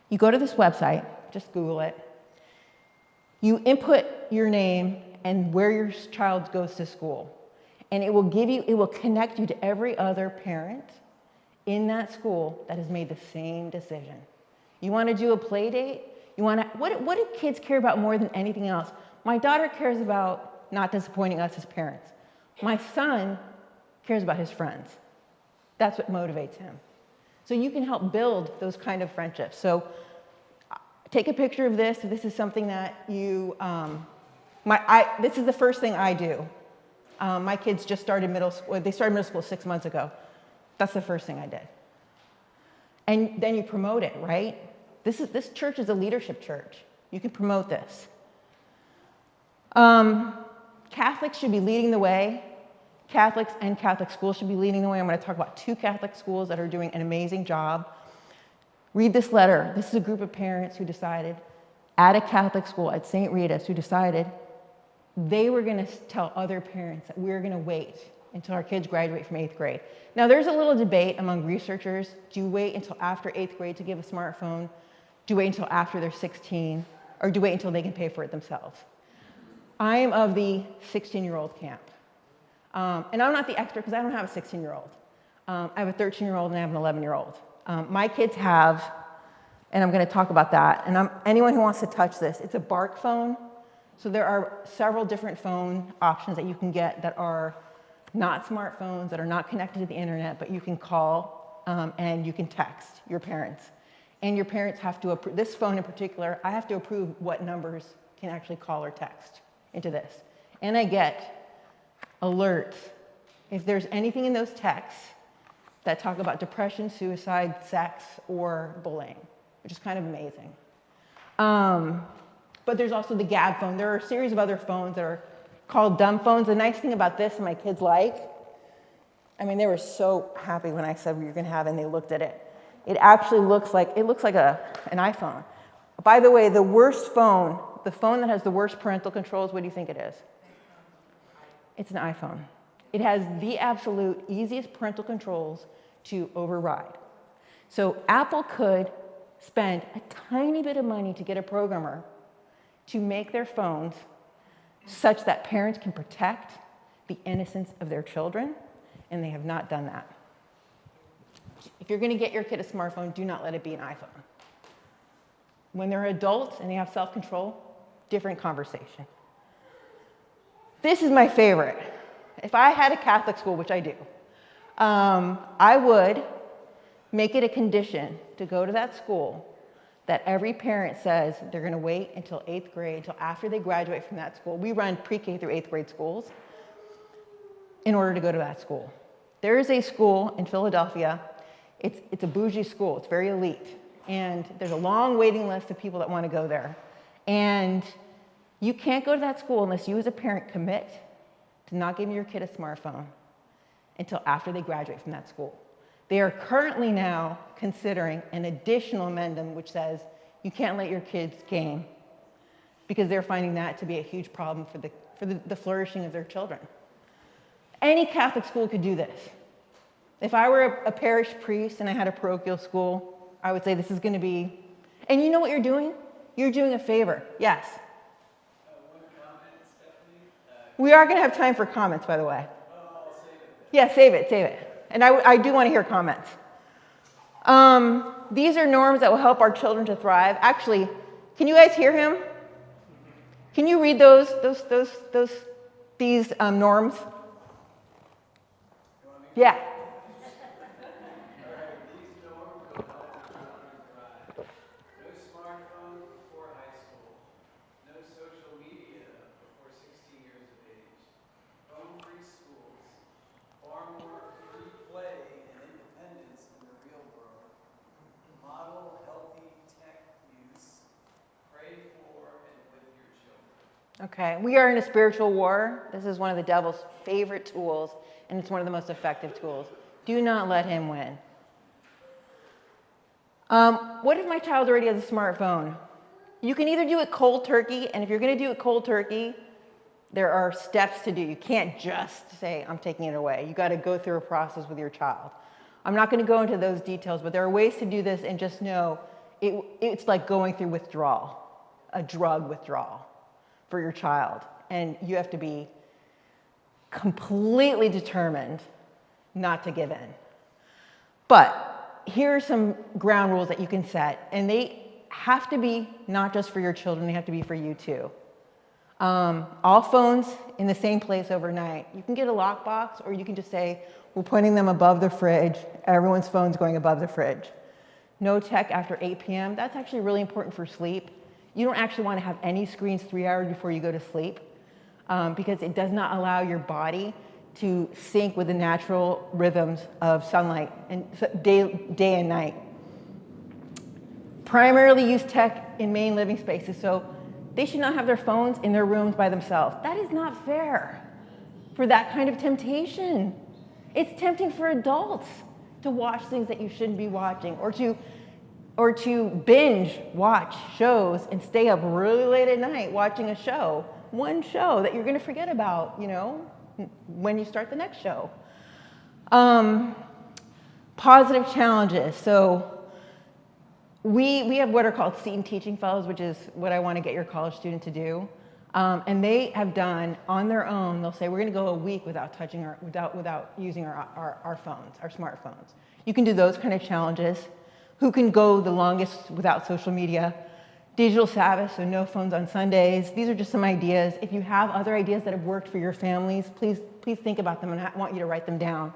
You go to this website, just Google it. You input your name and where your child goes to school. And it will connect you to every other parent in that school that has made the same decision. You want to do a play date? What do kids care about more than anything else? My daughter cares about not disappointing us as parents. My son cares about his friends. That's what motivates him. So you can help build those kind of friendships. So take a picture of this. If this is something that you, this is the first thing I do. My kids just started middle school. They started middle school 6 months ago. That's the first thing I did. And then you promote it, right? This church is a leadership church. You can promote this. Catholics should be leading the way. Catholics and Catholic schools should be leading the way. I'm going to talk about 2 Catholic schools that are doing an amazing job. Read this letter. This is a group of parents who decided at a Catholic school at St. Rita's who decided they were going to tell other parents that we're going to wait until our kids graduate from 8th grade. Now, there's a little debate among researchers. Do you wait until after 8th grade to give a smartphone? Do you wait until after they're 16? Or do you wait until they can pay for it themselves? I am of the 16-year-old camp. And I'm not the expert because I don't have a 16-year-old. I have a 13-year-old and I have an 11-year-old. My kids have, and I'm going to talk about that. And anyone who wants to touch this, it's a Bark phone. So there are several different phone options that you can get that are not smartphones, that are not connected to the internet, but you can call and you can text your parents. And your parents have to approve, this phone in particular, I have to approve what numbers can actually call or text into this. And I get alerts if there's anything in those texts that talk about depression, suicide, sex, or bullying, which is kind of amazing. But there's also the Gab phone. There are a series of other phones that are called dumb phones. The nice thing about this, my kids like, I mean, they were so happy when I said we were going to have it, and they looked at it. It actually looks like an iPhone. By the way, the worst phone, the phone that has the worst parental controls, what do you think it is? It's an iPhone. It has the absolute easiest parental controls to override. So Apple could spend a tiny bit of money to get a programmer to make their phones such that parents can protect the innocence of their children, and they have not done that. If you're going to get your kid a smartphone, do not let it be an iPhone. When they're adults and they have self-control, different conversation. This is my favorite. If I had a Catholic school, which I do, I would make it a condition to go to that school that every parent says they're going to wait until 8th grade, until after they graduate from that school. We run pre-K through 8th grade schools in order to go to that school. There is a school in Philadelphia. It's a bougie school. It's very elite. And there's a long waiting list of people that want to go there. And you can't go to that school unless you as a parent commit to not giving your kid a smartphone until after they graduate from that school. They are currently now considering an additional amendment which says you can't let your kids game because they're finding that to be a huge problem for the flourishing of their children. Any Catholic school could do this. If I were a parish priest and I had a parochial school, I would say this is going to be, and you know what you're doing? You're doing a favor. Yes. One comment, Stephanie. We are going to have time for comments, by the way. I'll save it. Yeah, save it. And I do want to hear comments. These are norms that will help our children to thrive. Actually, can you guys hear him? Can you read these norms? Yeah. All right, these norms will help your children thrive. No smartphone before high school. No social media before 16 years of age. Phone-free schools. Far more free play and independence in the real world. Model healthy tech use. Pray for and with your children. Okay, we are in a spiritual war. This is one of the devil's favorite tools, and it's one of the most effective tools. Do not let him win. What if my child already has a smartphone? You can either do it cold turkey, and if you're going to do it cold turkey, there are steps to do. You can't just say, I'm taking it away. You got to go through a process with your child. I'm not going to go into those details, but there are ways to do this, and just know it's like going through withdrawal, a drug withdrawal for your child. And you have to be completely determined not to give in. But here are some ground rules that you can set, and they have to be not just for your children, they have to be for you too. All phones in the same place overnight. You can get a lockbox, or you can just say, we're putting them above the fridge. Everyone's phone's going above the fridge. No tech after 8 p.m. That's actually really important for sleep. You don't actually want to have any screens 3 hours before you go to sleep because it does not allow your body to sync with the natural rhythms of sunlight and day and night. primarily use tech in main living spaces, so they should not have their phones in their rooms by themselves. That is not fair for that kind of temptation. It's tempting for adults to watch things that you shouldn't be watching, or to binge watch shows and stay up really late at night watching a show, one show that you're going to forget about, when you start the next show. Positive challenges. So we have what are called Seton Teaching Fellows, which is what I want to get your college student to do. And they have done on their own, they'll say, we're going to go a week without using our phones, our smartphones. You can do those kind of challenges. Who can go the longest without social media? Digital Sabbath, so no phones on Sundays. These are just some ideas. If you have other ideas that have worked for your families, please think about them, and I want you to write them down.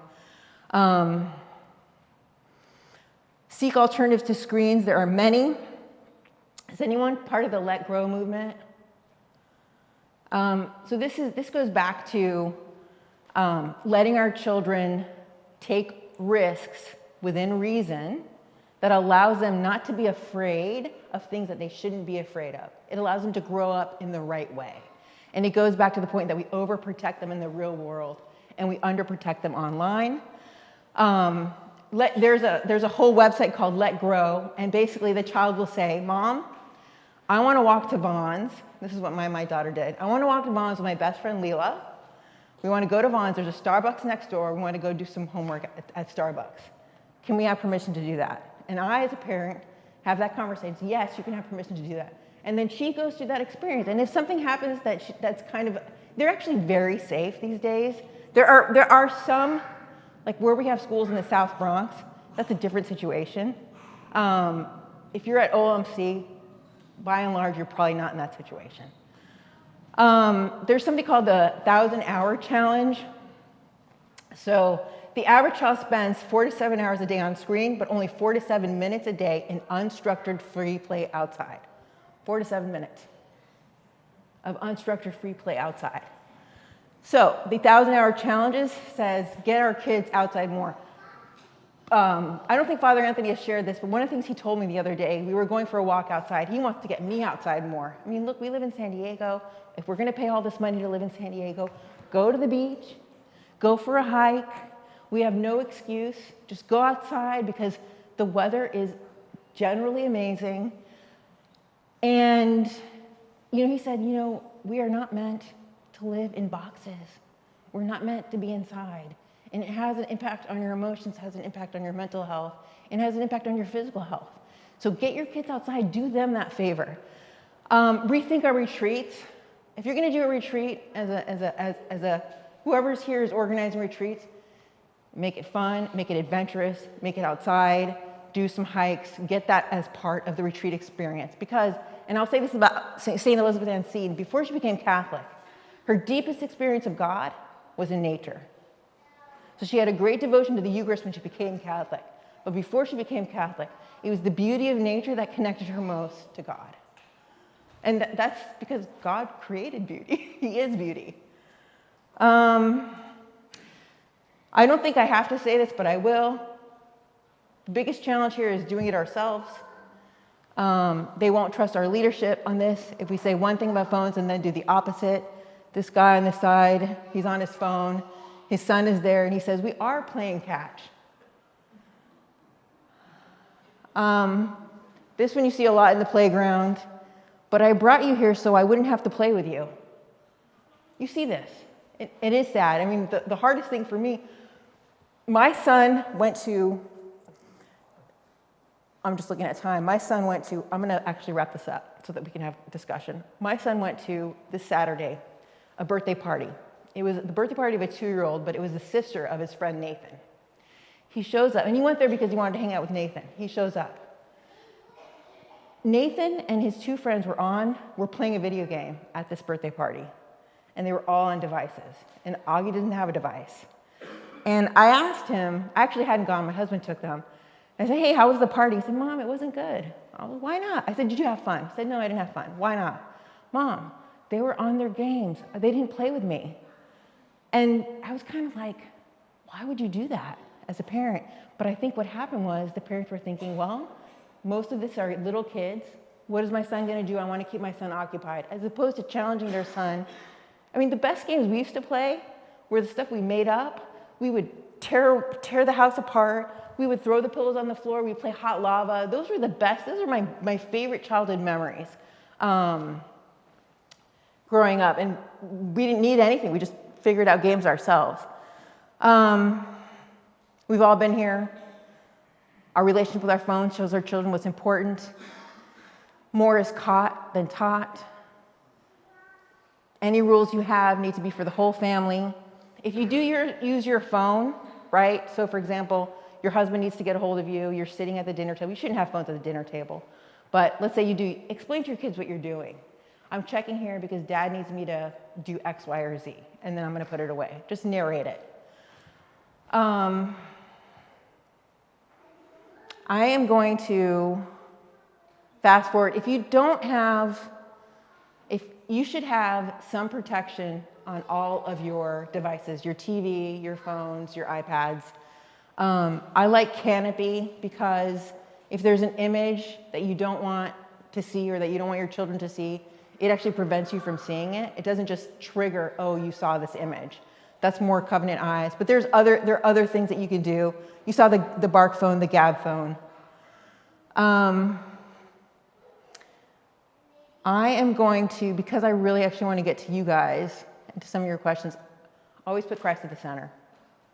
Seek alternatives to screens. There are many. Is anyone part of the Let Grow movement? So this goes back to letting our children take risks within reason that allows them not to be afraid of things that they shouldn't be afraid of. It allows them to grow up in the right way. And it goes back to the point that we overprotect them in the real world and we underprotect them online. There's a whole website called Let Grow, and basically the child will say, Mom, I want to walk to Vaughn's. This is what my daughter did. I want to walk to Vaughn's with my best friend Leela. We want to go to Vaughn's. There's a Starbucks next door. We want to go do some homework at Starbucks. Can we have permission to do that? And I, as a parent, have that conversation. Yes, you can have permission to do that. And then she goes through that experience. And if something happens that's kind of, they're actually very safe these days. There are some, like where we have schools in the South Bronx, that's a different situation. If you're at OMC, by and large, you're probably not in that situation. There's something called the 1,000-hour challenge. So the average child spends 4 to 7 hours a day on screen, but only 4 to 7 minutes a day in unstructured free play outside. 4 to 7 minutes of unstructured free play outside. So the 1,000-hour challenges says get our kids outside more. I don't think Father Anthony has shared this, but one of the things he told me the other day, we were going for a walk outside. He wants to get me outside more. I mean, look, we live in San Diego. If we're going to pay all this money to live in San Diego, go to the beach, go for a hike. We have no excuse. Just go outside because the weather is generally amazing. And, he said, we are not meant to live in boxes. We're not meant to be inside. And it has an impact on your emotions, has an impact on your mental health, and has an impact on your physical health. So get your kids outside, do them that favor. Rethink our retreats. If you're going to do a retreat whoever's here is organizing retreats, make it fun, make it adventurous, make it outside, do some hikes, get that as part of the retreat experience. Because, and I'll say this about St. Elizabeth Ann Seton, before she became Catholic, her deepest experience of God was in nature. So she had a great devotion to the Eucharist when she became Catholic. But before she became Catholic, it was the beauty of nature that connected her most to God. And that's because God created beauty. He is beauty. I don't think I have to say this, but I will. The biggest challenge here is doing it ourselves. They won't trust our leadership on this if we say one thing about phones and then do the opposite. This guy on the side, he's on his phone. His son is there, and he says, we are playing catch. This one you see a lot in the playground, but I brought you here so I wouldn't have to play with you. You see this. It is sad. I mean, the hardest thing for me, my son went to, I'm just looking at time. My son went to, I'm going to actually wrap this up so that we can have a discussion. My son went to, this Saturday, a birthday party. It was the birthday party of a 2-year-old, but it was the sister of his friend Nathan. He shows up, and he went there because he wanted to hang out with Nathan. He shows up. Nathan and his 2 friends were playing a video game at this birthday party, and they were all on devices, and Augie didn't have a device. And I asked him, I actually hadn't gone, my husband took them. I said, hey, how was the party? He said, Mom, it wasn't good. I was, why not? I said, did you have fun? He said, no, I didn't have fun. Why not? Mom, they were on their games. They didn't play with me. And I was kind of like, why would you do that as a parent? But I think what happened was the parents were thinking, well, Most of this are little kids. What is my son going to do? I want to keep my son occupied, as opposed to challenging their son. I mean, the best games we used to play were the stuff we made up. We would tear the house apart. We would throw the pillows on the floor. We'd play hot lava. Those were the best. Those are my favorite childhood memories growing up. And we didn't need anything. We just figured out games ourselves. We've all been here. Our relationship with our phone shows our children what's important. More is caught than taught. Any rules you have need to be for the whole family. If you do use your phone, right? So for example, your husband needs to get a hold of you. You're sitting at the dinner table. You shouldn't have phones at the dinner table. But let's say you do. Explain to your kids what you're doing. I'm checking here because dad needs me to do X, Y, or Z. And then I'm going to put it away. Just narrate it. I am going to fast forward. If you should have some protection on all of your devices, your TV, your phones, your iPads. I like Canopy because if there's an image that you don't want to see or that you don't want your children to see, it actually prevents you from seeing it. It doesn't just trigger, oh, you saw this image. That's more Covenant Eyes. But there are other things that you can do. You saw the Bark phone, the Gab phone. I am going to, because I really actually want to get to you guys and to some of your questions, always put Christ at the center.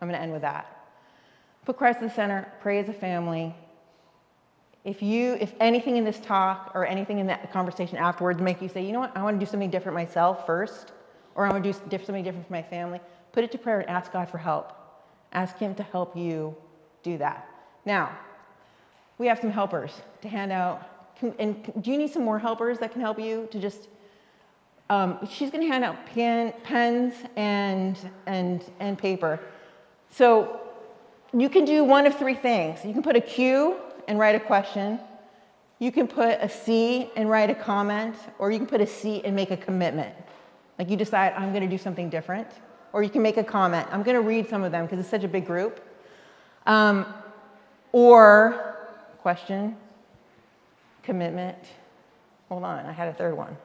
I'm going to end with that. Put Christ at the center, pray as a family. If anything in this talk or anything in that conversation afterwards make you say, you know what, I want to do something different myself first, or I want to do something different for my family, put it to prayer and ask God for help. Ask Him to help you do that. Now, we have some helpers to hand out. And do you need some more helpers that can help you to just, she's going to hand out pens and paper. So you can do one of three things. You can put a Q and write a question. You can put a C and write a comment, or you can put a C and make a commitment. Like you decide, I'm going to do something different. Or you can make a comment. I'm going to read some of them because it's such a big group. Or question, commitment. Hold on, I had a third one.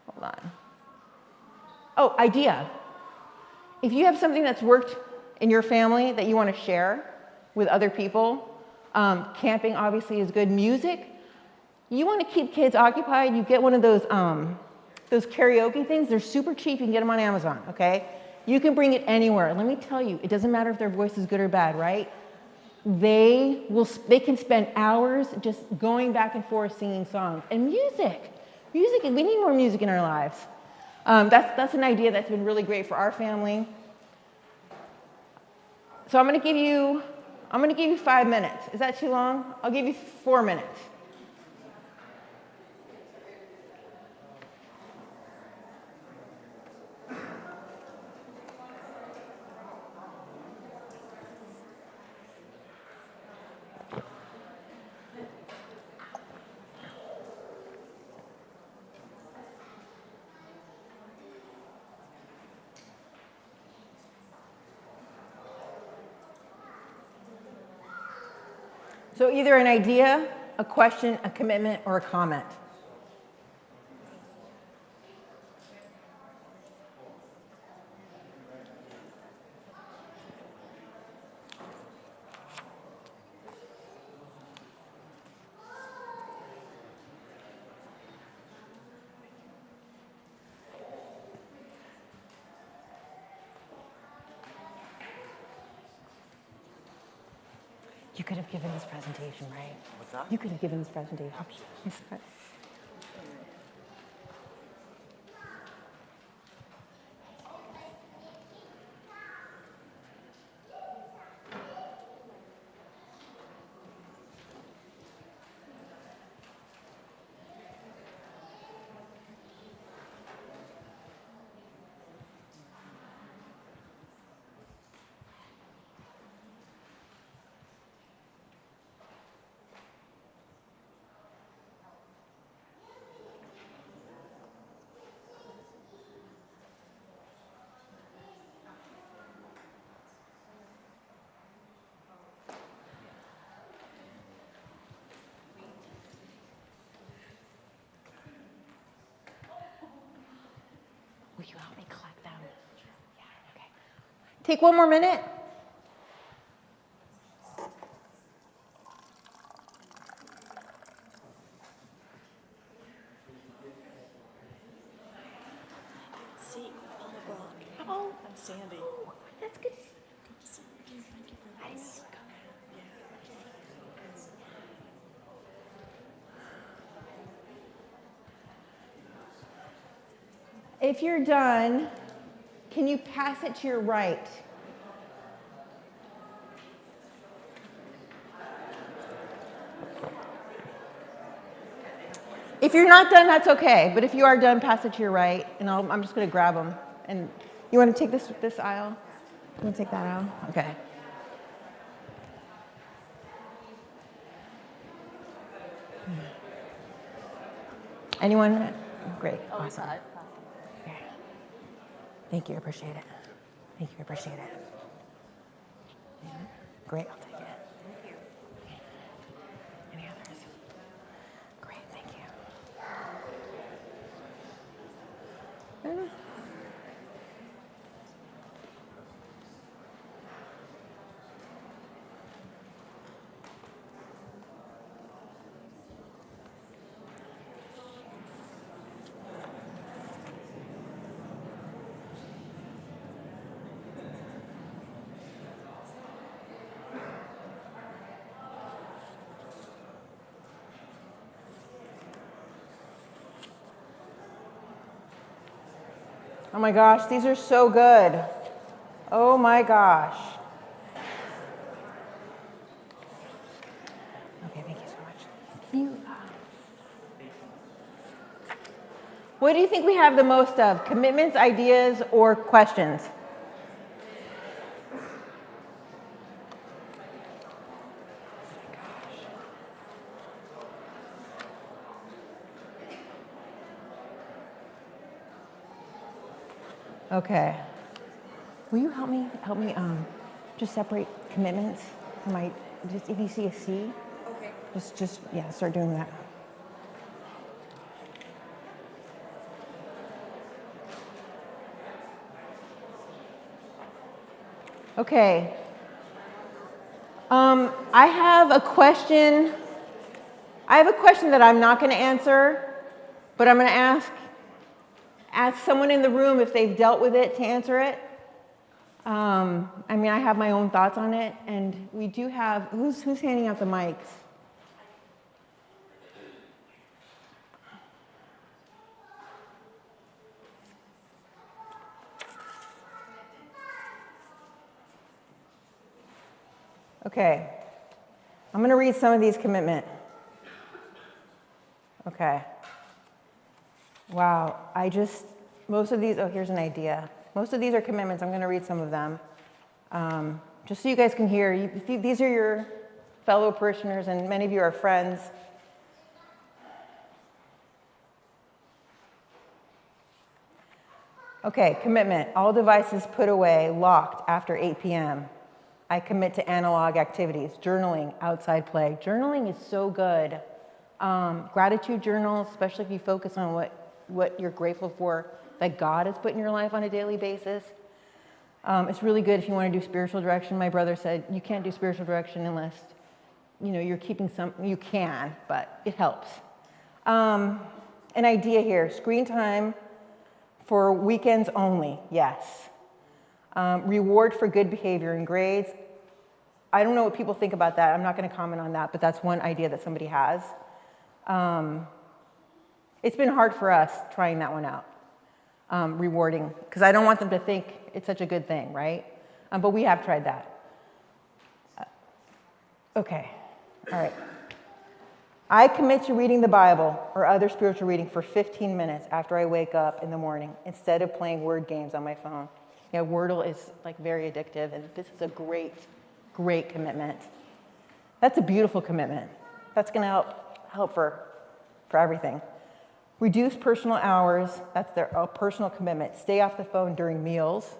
Hold on. Oh, idea. If you have something that's worked in your family that you want to share with other people, camping obviously is good. Music. You want to keep kids occupied, you get one of those karaoke things. They're super cheap. You can get them on Amazon, okay? You can bring it anywhere. Let me tell you, it doesn't matter if their voice is good or bad, right? They can spend hours just going back and forth singing songs. And music, we need more music in our lives. That's an idea that's been really great for our family. So I'm going to give you 5 minutes. Is that too long? I'll give you 4 minutes. So either an idea, a question, a commitment, or a comment. You could have given this presentation, right? What's that? You could have given this presentation. Absolutely. Take one more minute. See, on the block. Oh, I'm Sandy. That's good. Thank you for this. If you're done, can you pass it to your right? If you're not done, that's okay. But if you are done, pass it to your right, and I'm just going to grab them. And you want to take this aisle? You want to take that aisle? Okay. Anyone? Great. Awesome. Okay. Thank you. I appreciate it. Thank you. I appreciate it. Yeah. Great. I'll take it. Thank you. Any others? Great. Thank you. Oh my gosh, these are so good. Oh my gosh. Okay, thank you so much. Can you, what do you think we have the most of? Commitments, ideas, or questions? Okay. Will you help me just separate commitments from my, just if you see a C, Okay. just yeah, start doing that. Okay. I have a question. I have a question that I'm not going to answer, but I'm going to ask someone in the room if they've dealt with it to answer it. I mean, I have my own thoughts on it, and we do have, who's handing out the mics? Okay, I'm going to read some of these commitment. Okay. Wow, most of these, oh, here's an idea. Most of these are commitments. I'm going to read some of them. Just so you guys can hear. These are your fellow parishioners, and many of you are friends. Okay, commitment. All devices put away, locked after 8 p.m. I commit to analog activities, journaling, outside play. Journaling is so good. Gratitude journals, especially if you focus on what you're grateful for that God has put in your life on a daily basis. It's really good if you want to do spiritual direction. My brother said you can't do spiritual direction unless you're keeping some. You can, but it helps. An idea here: screen time for weekends only. Yes. Reward for good behavior and grades. I don't know what people think about that. I'm not going to comment on that, but that's one idea that somebody has. It's been hard for us trying that one out, rewarding, because I don't want them to think it's such a good thing, right? But we have tried that. Okay, all right. I commit to reading the Bible or other spiritual reading for 15 minutes after I wake up in the morning instead of playing word games on my phone. Yeah, Wordle is like very addictive, and this is a great, great commitment. That's a beautiful commitment. That's going to help for everything. Reduce personal hours. That's their personal commitment. Stay off the phone during meals.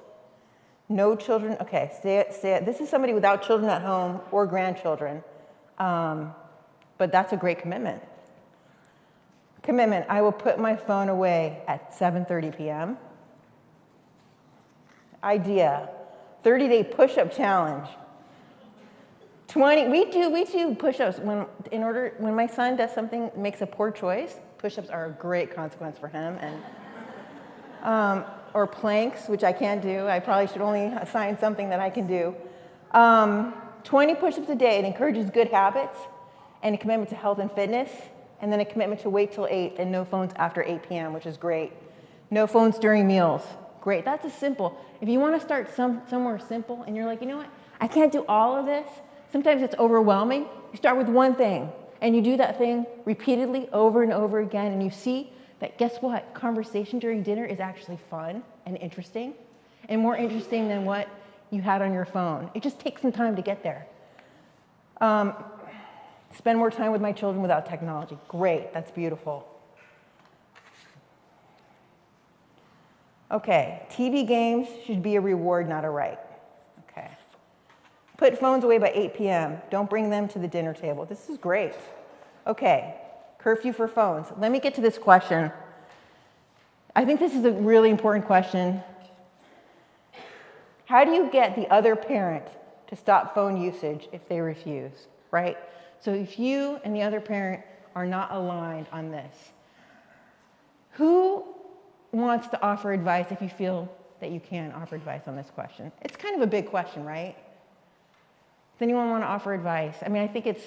No children. Okay, this is somebody without children at home or grandchildren, but that's a great commitment. Commitment. I will put my phone away at 7:30 p.m. Idea. 30-day push-up challenge. 20, we do push-ups when my son does something, makes a poor choice, push-ups are a great consequence for him, and or planks, which I can't do. I probably should only assign something that I can do. 20 push-ups a day. It encourages good habits and a commitment to health and fitness, and then a commitment to wait till 8 and no phones after 8 p.m., which is great. No phones during meals. Great. That's a simple. If you want to start somewhere simple and you're like, you know what, I can't do all of this. Sometimes it's overwhelming. You start with one thing and you do that thing repeatedly over and over again, and you see that, guess what? Conversation during dinner is actually fun and interesting, and more interesting than what you had on your phone. It just takes some time to get there. Spend more time with my children without technology. Great. That's beautiful. Okay, TV games should be a reward, not a right. Okay. Put phones away by 8 p.m. Don't bring them to the dinner table. This is great. Okay, curfew for phones. Let me get to this question. I think this is a really important question. How do you get the other parent to stop phone usage if they refuse, right? So if you and the other parent are not aligned on this, who wants to offer advice if you feel that you can offer advice on this question? It's kind of a big question, right? Does anyone want to offer advice? I mean, I think it's,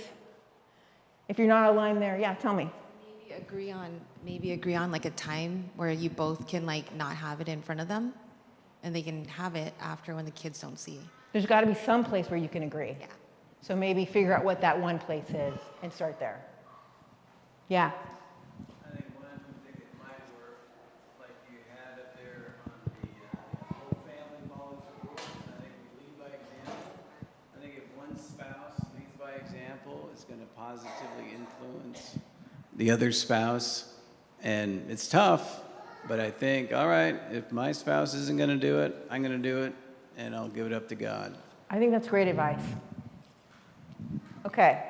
if you're not aligned there, yeah, tell me. Maybe agree on like a time where you both can like not have it in front of them, and they can have it after when the kids don't see. There's got to be some place where you can agree. Yeah. So maybe figure out what that one place is and start there. Yeah. I think one thing that might work, like you had up there on the whole family follows the rules. I think we lead by example. I think if one spouse leads by example, it's going to positively influence the other spouse. And it's tough, but I think, all right, if my spouse isn't going to do it, I'm going to do it, and I'll give it up to God. I think that's great advice. Okay.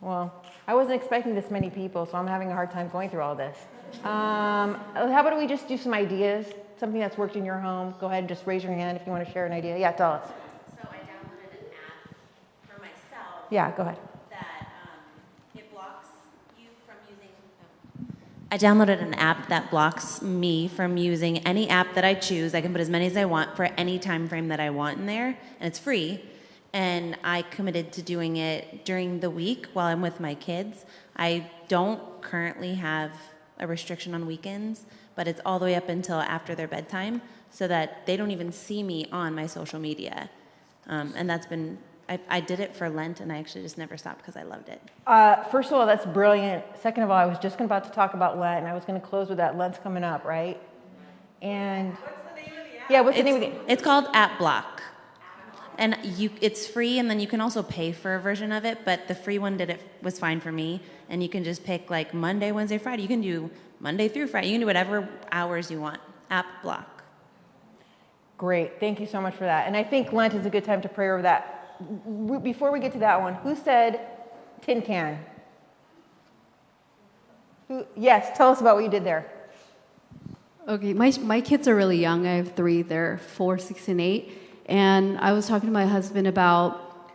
Well, I wasn't expecting this many people, so I'm having a hard time going through all this. How about we just do some ideas, something that's worked in your home? Go ahead and just raise your hand if you want to share an idea. Yeah, tell us. So I downloaded an app for myself. Yeah, go ahead. That it blocks you from using. I downloaded an app that blocks me from using any app that I choose. I can put as many as I want for any time frame that I want in there, and it's free. And I committed to doing it during the week while I'm with my kids. I don't currently have a restriction on weekends, but it's all the way up until after their bedtime, so that they don't even see me on my social media. And that's been, I did it for Lent, and I actually just never stopped because I loved it. First of all, that's brilliant. Second of all, I was just about to talk about Lent, and I was going to close with that. Lent's coming up, right? And what's the name of the app? Yeah, what's the name of the app? It's called App Block. And it's free, and then you can also pay for a version of it, but the free one was fine for me. And you can just pick like Monday, Wednesday, Friday. You can do Monday through Friday. You can do whatever hours you want. App Block. Great. Thank you so much for that. And I think Lent is a good time to pray over that. Before we get to that one, who said tin can? Yes, tell us about what you did there. Okay, my kids are really young. I have 3. They're 4, 6, and 8. And I was talking to my husband about,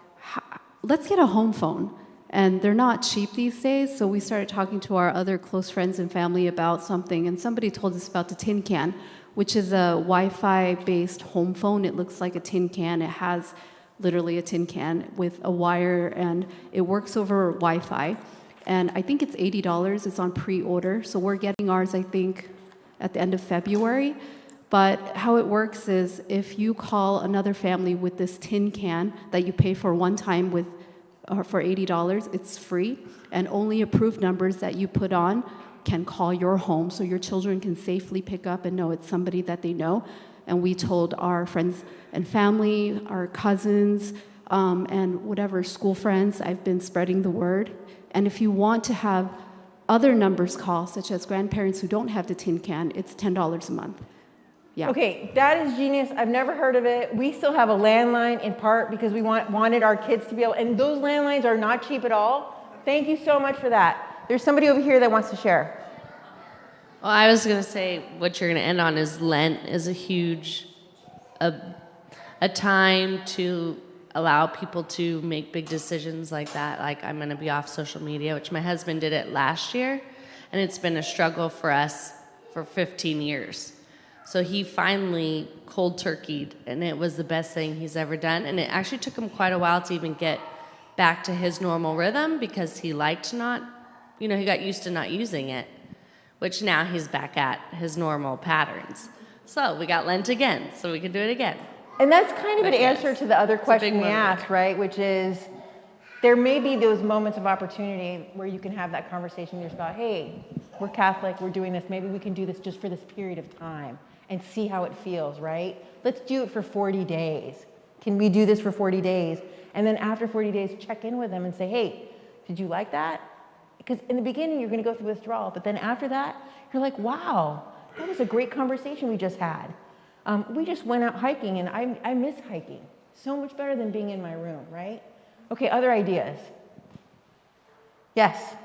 let's get a home phone. And they're not cheap these days, so we started talking to our other close friends and family about something. And somebody told us about the tin can, which is a Wi-Fi-based home phone. It looks like a tin can. It has literally a tin can with a wire, and it works over Wi-Fi. And I think it's $80. It's on pre-order. So we're getting ours, I think, at the end of February. But how it works is if you call another family with this tin can that you pay for one time for $80, it's free. And only approved numbers that you put on can call your home, so your children can safely pick up and know it's somebody that they know. And we told our friends and family, our cousins, and whatever school friends, I've been spreading the word. And if you want to have other numbers call, such as grandparents who don't have the tin can, it's $10 a month. Yeah. Okay, that is genius. I've never heard of it. We still have a landline in part because we wanted our kids to be able, and those landlines are not cheap at all. Thank you so much for that. There's somebody over here that wants to share. Well, I was going to say what you're going to end on is Lent is a huge, a time to allow people to make big decisions like that. Like, I'm going to be off social media, which my husband did it last year, and it's been a struggle for us for 15 years. So he finally cold turkeyed, and it was the best thing he's ever done. And it actually took him quite a while to even get back to his normal rhythm, because he liked not, he got used to not using it, which now he's back at his normal patterns. So we got Lent again, so we can do it again. And that's kind of But an yes, answer to the other question we motivator. asked, right? Which is, there may be those moments of opportunity where you can have that conversation with your spouse. Hey, we're Catholic, we're doing this. Maybe we can do this just for this period of time and see how it feels, right? Let's do it for 40 days. Can we do this for 40 days? And then after 40 days, check in with them and say, hey, did you like that? Because in the beginning, you're going to go through withdrawal. But then after that, you're like, wow, that was a great conversation we just had. We just went out hiking, and I miss hiking. So much better than being in my room, right? Okay, other ideas? Yes?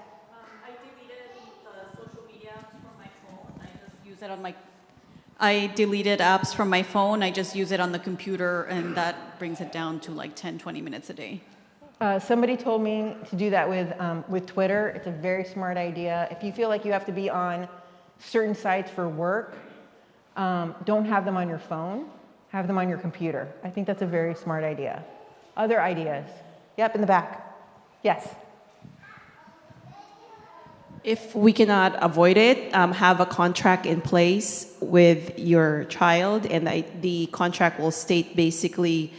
I deleted the social media apps from my phone. I just use it on my... I deleted apps from my phone. I just use it on the computer, and that brings it down to like 10, 20 minutes a day. Somebody told me to do that with Twitter. It's a very smart idea. If you feel like you have to be on certain sites for work, don't have them on your phone. Have them on your computer. I think that's a very smart idea. Other ideas? Yep, in the back. Yes? If we cannot avoid it, have a contract in place with your child, and the contract will state basically,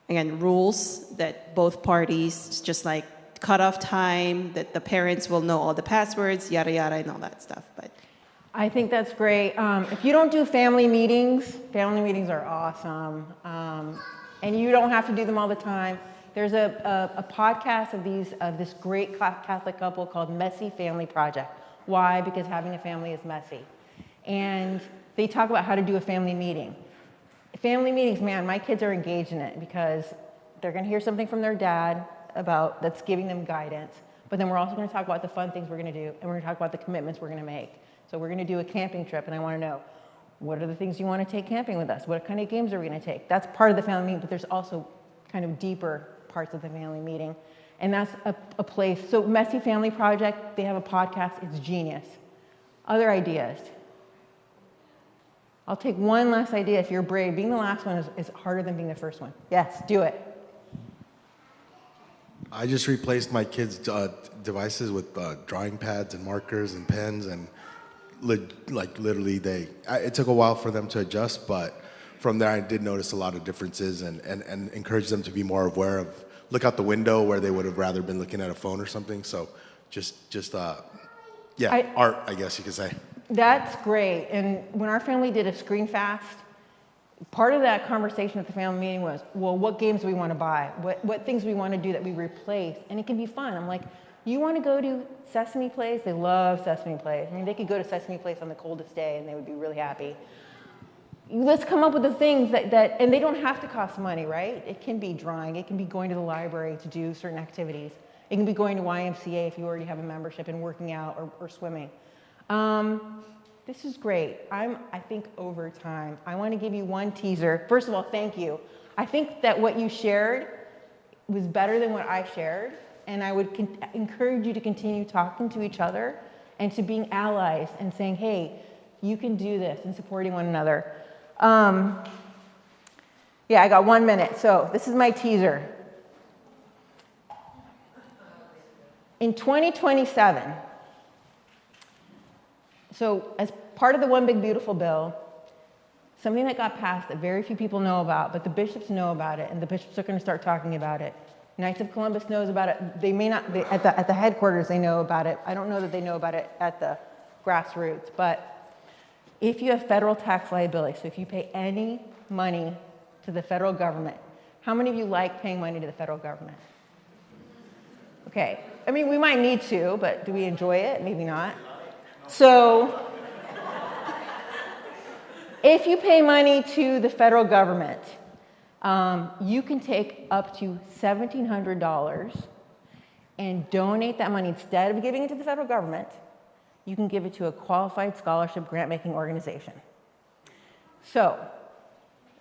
again, rules that both parties, just like cutoff time, that the parents will know all the passwords, yada yada, and all that stuff. But I think that's great. If you don't do family meetings are awesome. And you don't have to do them all the time. There's a podcast of this great Catholic couple called Messy Family Project. Why? Because having a family is messy. And they talk about how to do a family meeting. Family meetings, man, my kids are engaged in it because they're going to hear something from their dad about that's giving them guidance. But then we're also going to talk about the fun things we're going to do, and we're going to talk about the commitments we're going to make. So we're going to do a camping trip, and I want to know, what are the things you want to take camping with us? What kind of games are we going to take? That's part of the family meeting, but there's also kind of deeper parts of the family meeting. And that's a place. So Messy Family Project, they have a podcast. It's genius. Other ideas? I'll take one last idea if you're brave. Being the last one is harder than being the first one. Yes, do it. I just replaced my kids' devices with drawing pads and markers and pens, and literally it took a while for them to adjust, but from there I did notice a lot of differences and encourage them to be more aware of, look out the window where they would have rather been looking at a phone or something. So art, I guess you could say. That's great. And when our family did a screen fast, part of that conversation at the family meeting was, well, what games do we want to buy? What things we want to do that we replace? And it can be fun. I'm like, you want to go to Sesame Place? They love Sesame Place. I mean, they could go to Sesame Place on the coldest day and they would be really happy. Let's come up with the things that and they don't have to cost money, right? It can be drawing. It can be going to the library to do certain activities. It can be going to YMCA if you already have a membership and working out or swimming. This is great. I think over time. I want to give you one teaser. First of all, thank you. I think that what you shared was better than what I shared, and I would encourage you to continue talking to each other and to being allies and saying, hey, you can do this, and supporting one another. Yeah, I got 1 minute, so this is my teaser. In 2027, so as part of the One Big Beautiful Bill, something that got passed that very few people know about, but the bishops know about it, and the bishops are going to start talking about it. Knights of Columbus knows about it. They may not, at the headquarters they know about it. I don't know that they know about it at the grassroots, but if you have federal tax liability, so if you pay any money to the federal government, how many of you like paying money to the federal government? Okay, I mean, we might need to, but do we enjoy it? Maybe not. So, if you pay money to the federal government, you can take up to $1,700 and donate that money. Instead of giving it to the federal government, you can give it to a qualified scholarship grant-making organization. So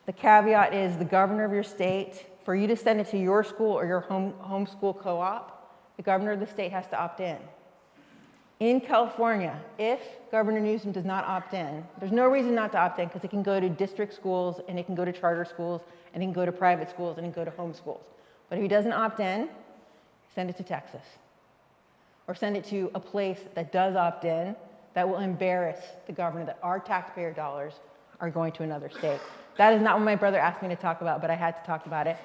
the caveat is the governor of your state, for you to send it to your school or your homeschool co-op, the governor of the state has to opt in. In California, if Governor Newsom does not opt in, there's no reason not to opt in because it can go to district schools and it can go to charter schools and it can go to private schools and it can go to homeschools. But if he doesn't opt in, send it to Texas. Or send it to a place that does opt in that will embarrass the governor that our taxpayer dollars are going to another state. That is not what my brother asked me to talk about, but I had to talk about it.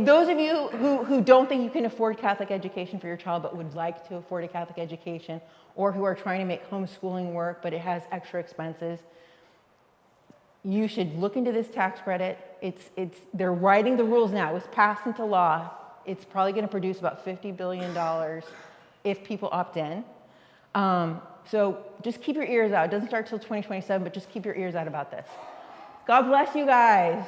Those of you who don't think you can afford Catholic education for your child but would like to afford a Catholic education, or who are trying to make homeschooling work but it has extra expenses, you should look into this tax credit. They're writing the rules now. It was passed into law. It's probably going to produce about $50 billion if people opt in. So just keep your ears out. It doesn't start till 2027, but just keep your ears out about this. God bless you guys.